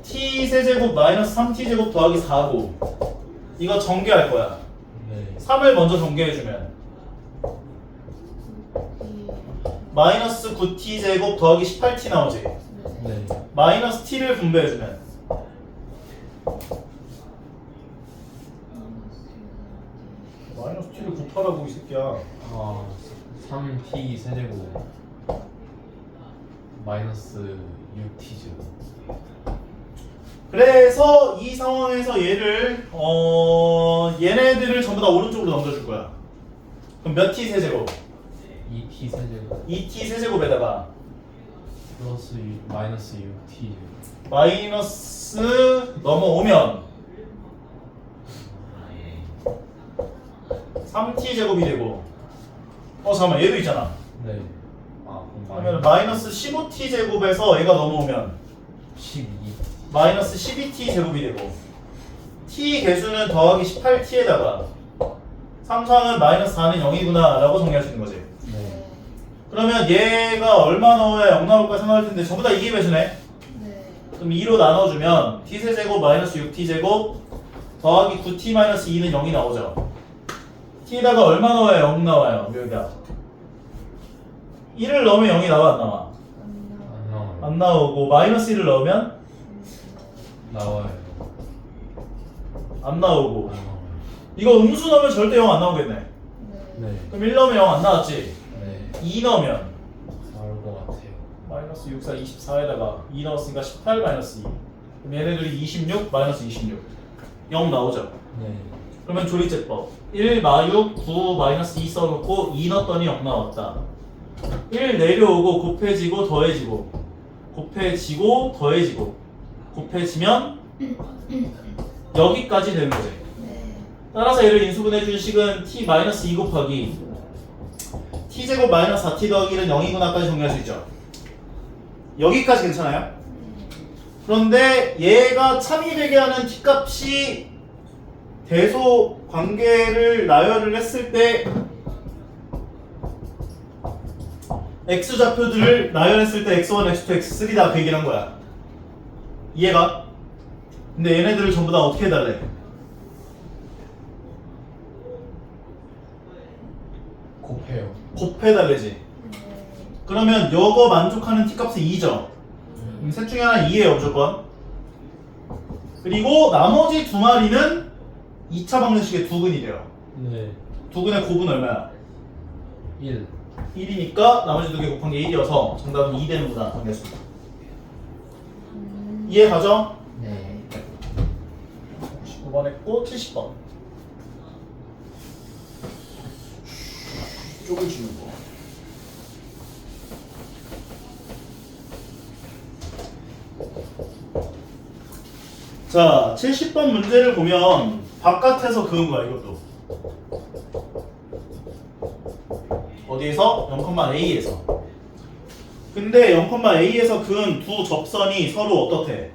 t 세제곱 마이너스 3t 제곱 더하기 4고 이거 전개할 거야. 네. 3을 먼저 전개해주면 마이너스 9t 제곱 더하기 18t 나오지. 네. 마이너스 t를 분배해주면 마이너스 t를 곱하라고 이 새끼야. 아, 3t 세제곱 마이너스 6t 제곱. 그래서 이 상황에서 얘를 얘네들을 전부 다 오른쪽으로 넘겨줄 거야. 그럼 몇 t 세제곱? 2t 세제곱 2t 세제곱에다가 플러스 마이너스 6t 제곱. 마이너스 넘어오면 3t 제곱이 되고 잠깐만 얘도 있잖아. 네. 아, 그러면 마이너스 15t 제곱에서 얘가 넘어오면 12. 마이너스 12t 제곱이 되고 t 개수는 더하기 18t에다가 3상은 마이너스 4는 0이구나 라고 정리할 수 있는 거지. 네. 그러면 얘가 얼마 넣어야 0 나올까 생각할 텐데 전부 다 이게 배수네. 네. 그럼 2로 나눠주면 t세제곱 마이너스 6t제곱 더하기 9t 마이너스 2는 0이 나오죠. t에다가 얼마 넣어야 0 나와요? 여기다 1을 넣으면 0이 나와 안 나와? 안 나와요. 안 나오고 마이너스 1을 넣으면 나와요. 안 나오고 안 나와요. 이거 음수 넣으면 절대 0 안 나오겠네. 네. 네. 그럼 1 넣으면 0 안 나왔지? 네. 2 넣으면 나올 것 같아요. 마이너스 6, 4, 24에다가 2 넣었으니까 18 마이너스 2. 그럼 얘네들이 26 마이너스 26 0 나오죠. 네. 그러면 조리제법 1 마육 9 마이너스 2 써놓고 2 넣었더니 0 나왔다. 1 내려오고 곱해지고 더해지고 곱해지고 더해지고 곱해지면 여기까지 되는 거지. 네. 따라서 얘를 인수분해준 식은 t 마이너스 2 곱하기 t제곱 마이너스 4t 더하기는 0이구나까지 정리할 수 있죠. 여기까지 괜찮아요? 그런데 얘가 참이되게 하는 t값이 대소 관계를 나열을 했을 때 x 좌표들을 나열했을 때 x1, x2, x3다 그 얘기를 한 거야. 이해가? 근데 얘네들을 전부 다 어떻게 해달래? 곱해요. 곱해달래지. 네. 그러면 요거 만족하는 t값은 2죠. 그럼 셋 중에 하나 2예요 무조건. 그리고 나머지 두 마리는 2차 방정식의 두근이 돼요. 네. 두근의 곱은 얼마야? 1. 1이니까 나머지 두 개 곱한 게 1이어서 정답은 2 되는구나 정리했습니다. 이해 가죠? 네. 19번 했고 70번 쪽을 주는 거. 자 70번 문제를 보면 바깥에서 그은 거야 이것도. 어디에서? 0,a에서. 근데 0,a에서 그은 두 접선이 서로 어떻대?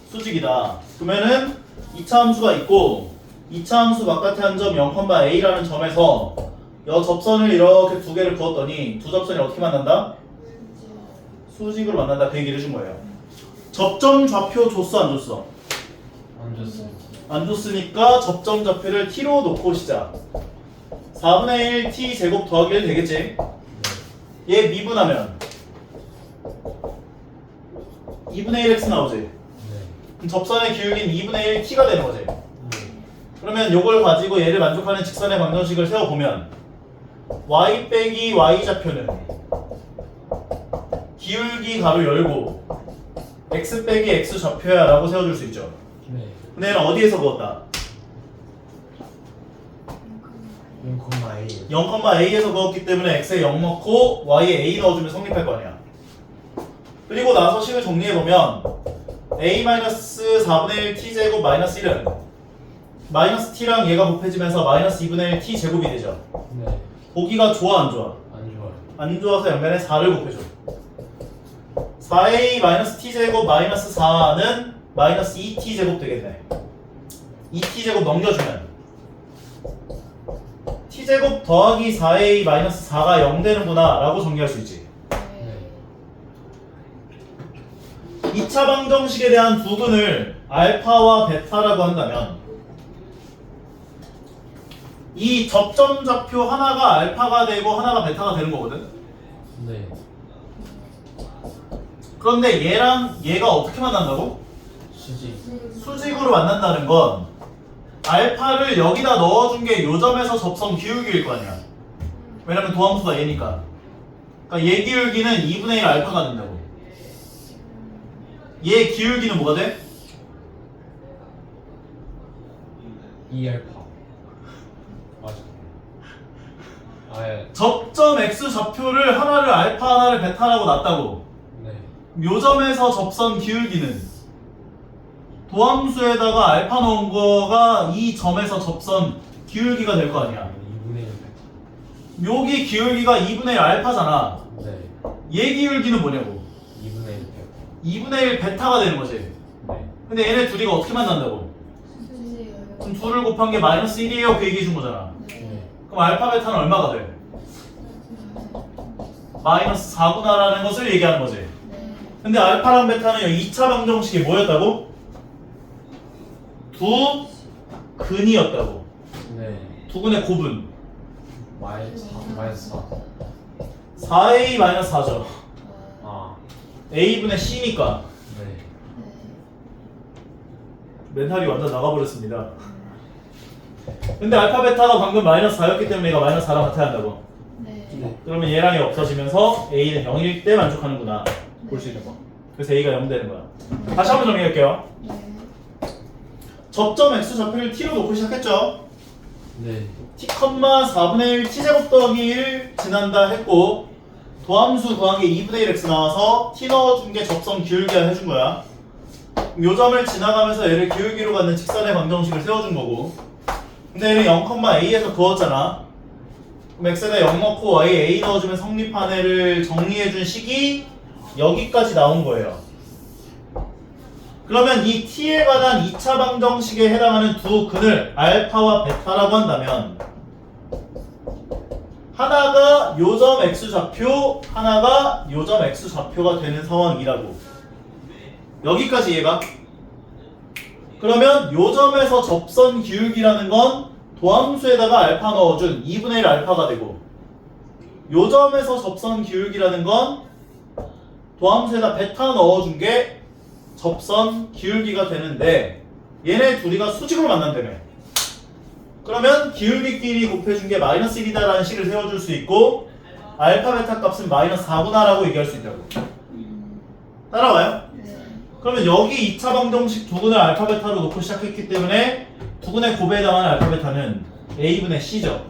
수직이다. 그러면은 2차 함수가 있고 2차 함수 바깥에 한 점 0,a라는 점에서 여 접선을 이렇게 두 개를 그었더니 두 접선이 어떻게 만난다? 수직으로 만난다. 그 얘기를 해준 거예요. 접점 좌표 줬어 안 줬어? 안 좋습니다. 안 줬으니까 접점 좌표를 t로 놓고 시작. 4분의 1 t 제곱 더하기 1 되겠지? 얘 미분하면 2분의 1x 나오지? 네. 그럼 접선의 기울기는 2분의 1 t가 되는 거지? 네. 그러면 요걸 가지고 얘를 만족하는 직선의 방정식을 세워보면 y 빼기 y 좌표는 기울기 가로 열고 x 빼기 x 좌표야 라고 세워줄 수 있죠. 네. 근데 얘는 어디에서 그었다? 0,a. 0,a에서 그었기 때문에 x에 0 넣고 y에 a 넣어주면 성립할 거 아니야. 그리고 나서 식을 정리해보면 a-4분의 1 t제곱 마이너스 1은 마이너스 t랑 얘가 곱해지면서 마이너스 2분의 1 t제곱이 되죠. 네. 보기가 좋아 안 좋아? 안 좋아요. 안 좋아서 옆면에 4를 곱해줘. 4a 마이너스 t제곱 마이너스 4는 마이너스 2t제곱 되겠네. 2t제곱 넘겨주면 t제곱 더하기 4a 마이너스 4가 0 되는구나 라고 정리할 수 있지. 네. 2차 방정식에 대한 부분을 알파와 베타라고 한다면 이 접점 좌표 하나가 알파가 되고 하나가 베타가 되는 거거든. 네. 그런데 얘랑 얘가 어떻게 만난다고? 수직. 수직으로 만난다는 건 알파를 여기다 넣어준 게 요 점에서 접선 기울기일 거 아니야. 왜냐면 도함수가 얘니까. 그러니까 얘 기울기는 2분의 1 알파가 된다고. 얘 기울기는 뭐가 돼? 2알파. 맞아. 예. 접점 x 좌표를 하나를 알파 하나를 베타라고 놨다고. 네. 요 점에서 접선 기울기는 도함수에다가 알파 넣은 거가 이 점에서 접선 기울기가 될 거 아니야. 2분의 1 베타. 여기 기울기가 2분의 1 알파잖아. 네. 얘 기울기는 뭐냐고? 2분의 1 베타. 2분의 1 베타가 되는 거지. 네. 근데 얘네 둘이가 어떻게 만난다고? 그럼 둘을 곱한 게 마이너스 1이에요. 그 얘기해 준 거잖아. 네. 그럼 알파 베타는 얼마가 돼? 마이너스 4구나라는 것을 얘기하는 거지. 근데 알파랑 베타는 2차 방정식이 뭐였다고? 두 근이었다고. 네. 두 근의 곱은 마이너스 4. 4a 마이너스 4죠. 아. a분의 c니까 네. 멘탈이 완전 나가버렸습니다. 근데 알파 베타가 방금 마이너스 4였기 때문에 얘가 마이너스 4랑 같아야 한다고. 네. 그러면 얘랑 얘 없어지면서 a는 0일 때 만족하는구나 볼 수 있는 거. 그래서 a가 0 되는 거야. 다시 한번 정리할게요. 접점 x 좌표를 t로 놓고 시작했죠. 네. t, 4분의 1 t제곱 더하기 1 지난다 했고 도함수 구한 게 2분의 1 x 나와서 t 넣어준 게 접선 기울기야 해준 거야. 요 점을 지나가면서 얘를 기울기로 갖는 직선의 방정식을 세워준 거고. 근데 얘는 0,a에서 그었잖아. 그럼 x에다 0 넣고 y에 a 넣어주면 성립한 애를 정리해준 식이 여기까지 나온 거예요. 그러면 이 t에 관한 2차 방정식에 해당하는 두 근을 알파와 베타라고 한다면 하나가 요점 x 좌표, 하나가 요점 x 좌표가 되는 상황이라고. 여기까지 이해가? 그러면 요점에서 접선 기울기라는 건 도함수에다가 알파 넣어준 2분의 1 알파가 되고 요점에서 접선 기울기라는 건 도함수에다 베타 넣어준 게 접선 기울기가 되는데 얘네 둘이가 수직으로 만난다며. 그러면 기울기끼리 곱해준 게 마이너스 1이다라는 식을 세워줄 수 있고 알파 베타 값은 마이너스 4구나라고 얘기할 수 있다고. 따라와요? 그러면 여기 2차 방정식 두 근을 알파 베타로 놓고 시작했기 때문에 두 근의 곱에 해당하는 알파 베타는 a분의 c죠.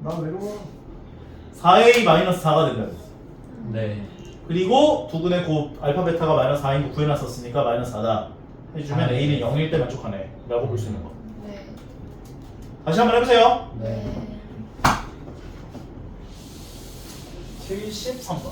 나 외로워. 4a 마이너스 4가 된다고. 네. 그리고 두 근의 곱 알파 베타가 마이너스 4인 거 구해놨었으니까 마이너스 4다. 해주면 A는 0일 때 만족하네 라고 볼 수 있는 거. 네. 다시 한번 해보세요. 네. 73번.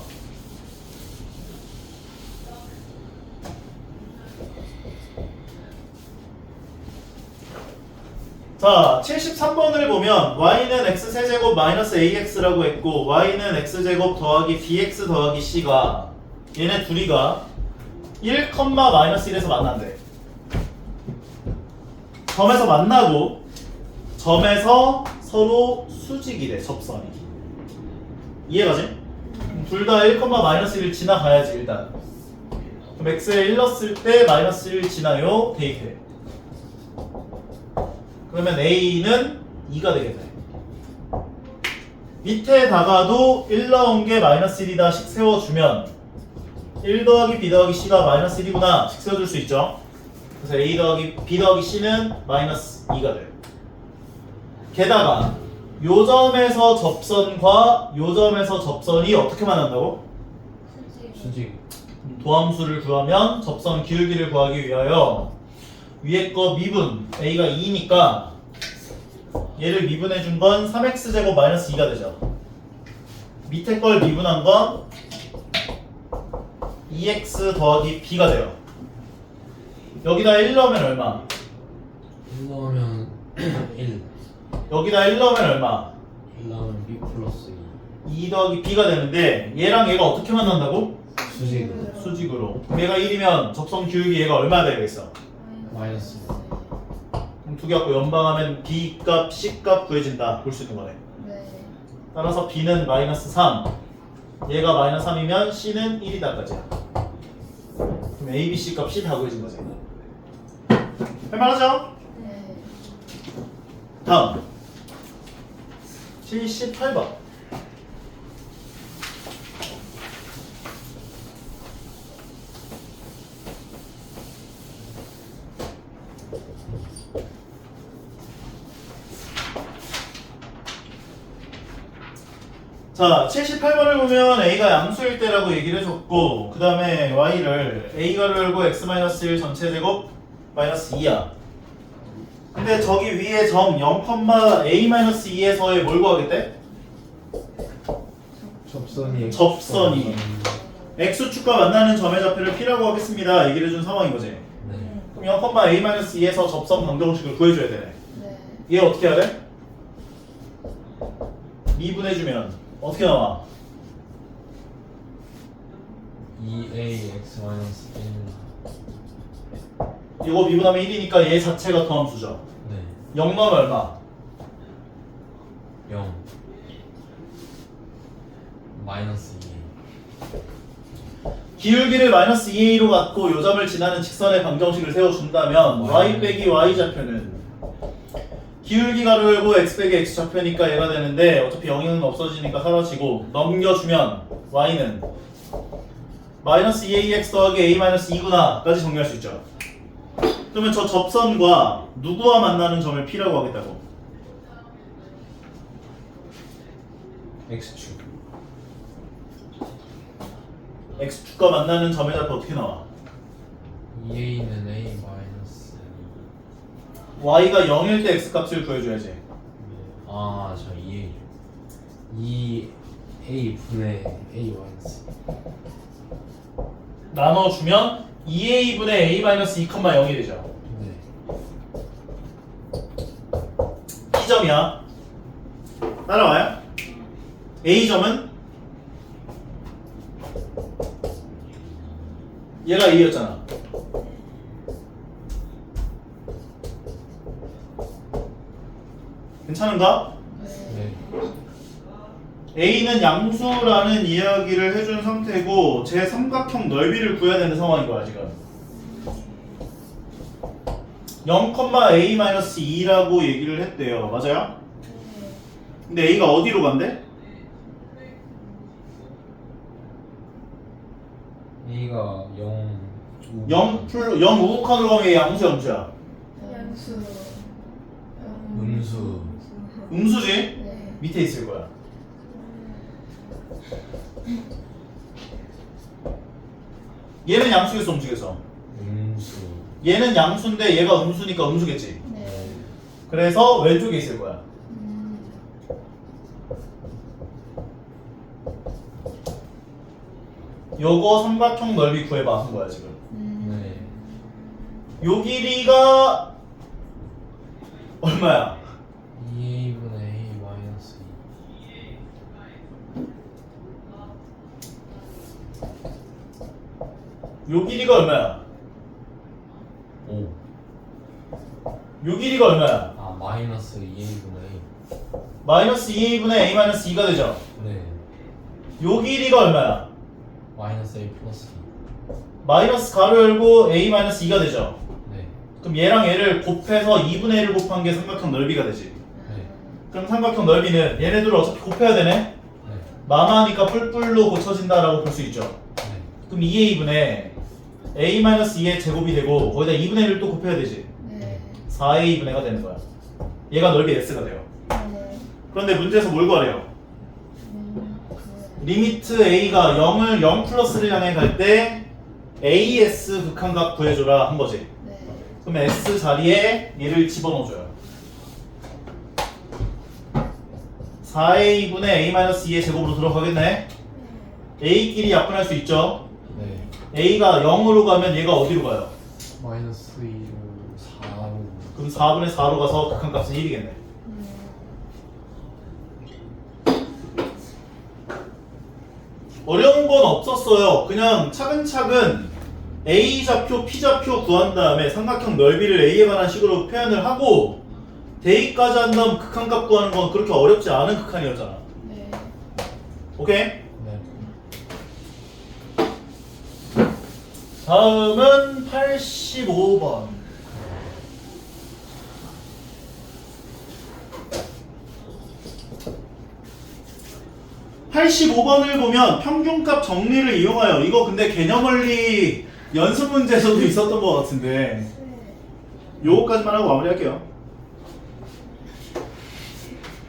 자, 73번을 보면 y는 x세제곱 마이너스 ax라고 했고 y는 x제곱 더하기 bx 더하기 c가 얘네 둘이가 1, 마이너스 1에서 만난대. 점에서 만나고 점에서 서로 수직이래. 접선이. 이해가지? 둘 다 1, 마이너스 1을 지나가야지 일단. 그럼 x에 1 넣었을 때 마이너스 1 지나요? 대입해. 그러면 a는 2가 되겠네. 밑에다가도 1 넣은 게 마이너스 1이다 식 세워주면 1 더하기 b 더하기 c가 마이너스 1이구나 식 세워줄 수 있죠. 그래서 a 더하기 b 더하기 c는 마이너스 2가 돼요. 게다가 요 점에서 접선과 요 점에서 접선이 어떻게 만난다고? 수직. 도함수를 구하면 접선 기울기를 구하기 위하여 위에 거 미분 a가 2니까 얘를 미분해 준 건 3x제곱 마이너스 2가 되죠. 밑에 걸 미분한 건 2x 더하기 b가 돼요. 여기다 1 넣으면 얼마? 1 넣으면 1. 여기다 1 넣으면 얼마? 1 넣으면 b 플러스 2 더하기 b가 되는데 얘랑 얘가 어떻게 만난다고? 2. 수직. 수직으로. 그럼 얘가 1이면 접선 기울기 얘가 얼마 되겠어? 마이너스. 그럼 두 개 갖고 연방하면 b 값, c 값 구해진다 볼 수 있는 거네. 네. 따라서 b는 마이너스 3 얘가 마이너스 3이면 c는 1이다까지야. 그럼 a, b, c 값이 다 구해진 거지. 할만하죠? 네. 다음 78번. 자, 78번을 보면 a가 양수일 때라고 얘기를 해줬고 그 다음에 y를 a가로 열고 x-1 전체 제곱 마이너스 2야. 근데 저기 위에 점 0,a-2에서의 뭘 구하겠대? 접선이. 접선이. x축과 만나는 점의 좌표를 p라고 하겠습니다. 얘기를 해준 상황인 거지. 네. 그럼 0,a-2에서 접선 방정식을 구해줘야 되네. 네. 얘 어떻게 해야 돼? 미분해주면 어떻게 나와? 2ax 마이너스 1. 이거 미분하면 1이니까 얘 자체가 더함수죠. 네. 0 넣으면 얼마? 0. 마이너스 2. 기울기를 마이너스 2a로 갖고 요 점을 지나는 직선의 방정식을 세워준다면 y 빼기 y 좌표는 기울기 가로 열고 x 빼기 x 좌표니까 얘가 되는데 어차피 0은 없어지니까 사라지고 넘겨주면 y는 마이너스 2ax 더하기 a 마이너스 2구나 까지 정리할 수 있죠. 그러면 저 접선과 누구와 만나는 점을 p라고 하겠다고? x축. x축과 만나는 점의 좌표 어떻게 나와? 2a는 a 마이너스. y가 0일 때 x값을 구해줘야지. 아, 저 2a. 2a 분의 a 마이너스. 나눠주면 2a분의 a-2, 0이 되죠. 네. 이 점이야. 따라와요. a점은 얘가 2였잖아. 괜찮은가? 네. a는 양수라는 이야기를 해준 상태고 제 삼각형 넓이를 구해야 되는 상황인 거야 지금. 0,a-2라고 얘기를 했대요. 맞아요? 근데 a가 어디로 간대? a가 0. 0 우극한으로 가면 얘 양수 양수야. 양수. 음수. 음수지? 네. 밑에 있을 거야. 얘는 양수겠어, 음수겠어? 음수. 얘는 양수인데 얘가 음수니까 음수겠지. 네. 그래서 왼쪽에 있을 거야. 요거 삼각형 넓이 구해봐 한 거야 지금. 네. 요 길이가 얼마야? 2a분의 a 마이너스 2. 요 길이가 얼마야? 5. 요 길이가 얼마야? 아 마이너스 2a분의 마이너스 2a분의 a 마이너스 2가 되죠? a. 네. 요 길이가 얼마야? 마이너스 a 플러스 2. 마이너스 가로 열고 a 마이너스 2가 되죠? 네. 그럼 얘랑 얘를 곱해서 2분의 1을 곱한 게 삼각형 넓이가 되지. 네. 그럼 삼각형 넓이는 얘네들을 어차피 곱해야 되네? 네. 마마니까 뿔뿔로 고쳐진다라고 볼 수 있죠. 네. 그럼 2a분의 a-2의 제곱이 되고 거기다 2분의 1을 또 곱해야 되지. 네. 4a분의가 되는 거야. 얘가 넓이 s가 돼요. 네. 그런데 문제에서 뭘 구하래요? 그 리미트 a가 0을 0 플러스를 향해 갈 때 as 극한값 구해줘라 한 거지. 네. 그럼 s 자리에 얘를 집어넣어줘요. 4a분의 a-2의 제곱으로 들어가겠네. a끼리 약분할 수 있죠. 네. a가 0으로 가면 얘가 어디로 가요? 마이너스 2로 4로. 그럼 4분의 4로 가서 극한값은 1이겠네. 어려운 건 없었어요. 그냥 차근차근 A 좌표, P 좌표 구한 다음에 삼각형 넓이를 A에 관한 식으로 표현을 하고 대입까지 한 다음 극한값 구하는 건 그렇게 어렵지 않은 극한이었잖아. 네. 오케이? 네. 다음은 85번. (85번을) 보면 평균값 정리를 이용하여 이거 근데 개념원리 연습 문제에서도 있었던 것 같은데 요거까지만 하고 마무리할게요.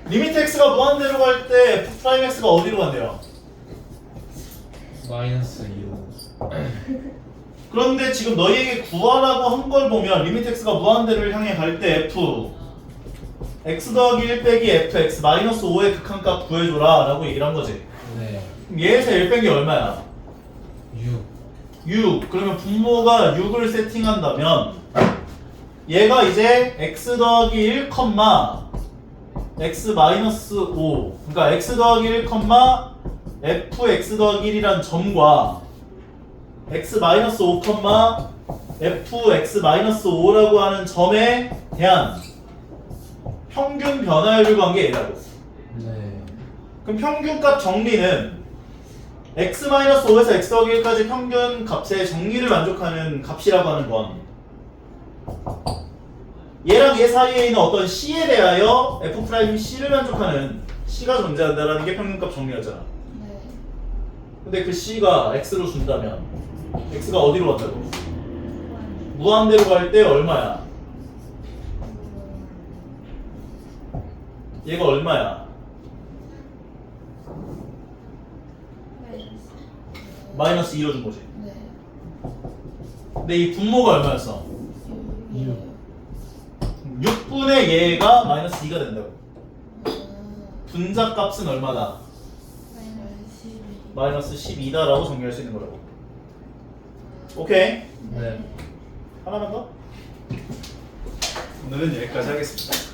리미트 x가 무한대로 갈 때 f 프라임 x가 어디로 간대요? 마이너스 2로. 그런데 지금 너희에게 구하라고 한 걸 보면 리미트 x가 무한대를 향해 갈 때 f x 더하기 1 빼기 fx 마이너스 5의 극한값 구해줘라 라고 얘기를 한 거지. 네. 그럼 얘에서 1 뺀 게 얼마야? 6. 6. 그러면 분모가 6을 세팅한다면 얘가 이제 x 더하기 1, x 마이너스 5 그러니까 x 더하기 1, fx 더하기 1이란 점과 x 마이너스 5, fx 마이너스 5라고 하는 점에 대한 평균 변화율을 구한 게 얘라고. 네. 그럼 평균값 정리는 x-5에서 x 더하기 1까지 평균 값의 정리를 만족하는 값이라고 하는 건 얘랑 얘 사이에 있는 어떤 c에 대하여 f'c를 만족하는 c가 존재한다는 게 평균값 정리였잖아. 네. 근데 그 c가 x로 준다면 x가 어디로 간다고? 무한대로 갈 때 얼마야? 얘가 얼마야? 마이너스 2로 준 거지. 네. 근데 이 분모가 얼마였어? 6. 6분의 얘가 마이너스 2가 된다고. 분자 값은 얼마다? 마이너스 12다라고 정리할 수 있는 거라고. 오케이? 네. 하나만 더? 오늘은 여기까지 하겠습니다.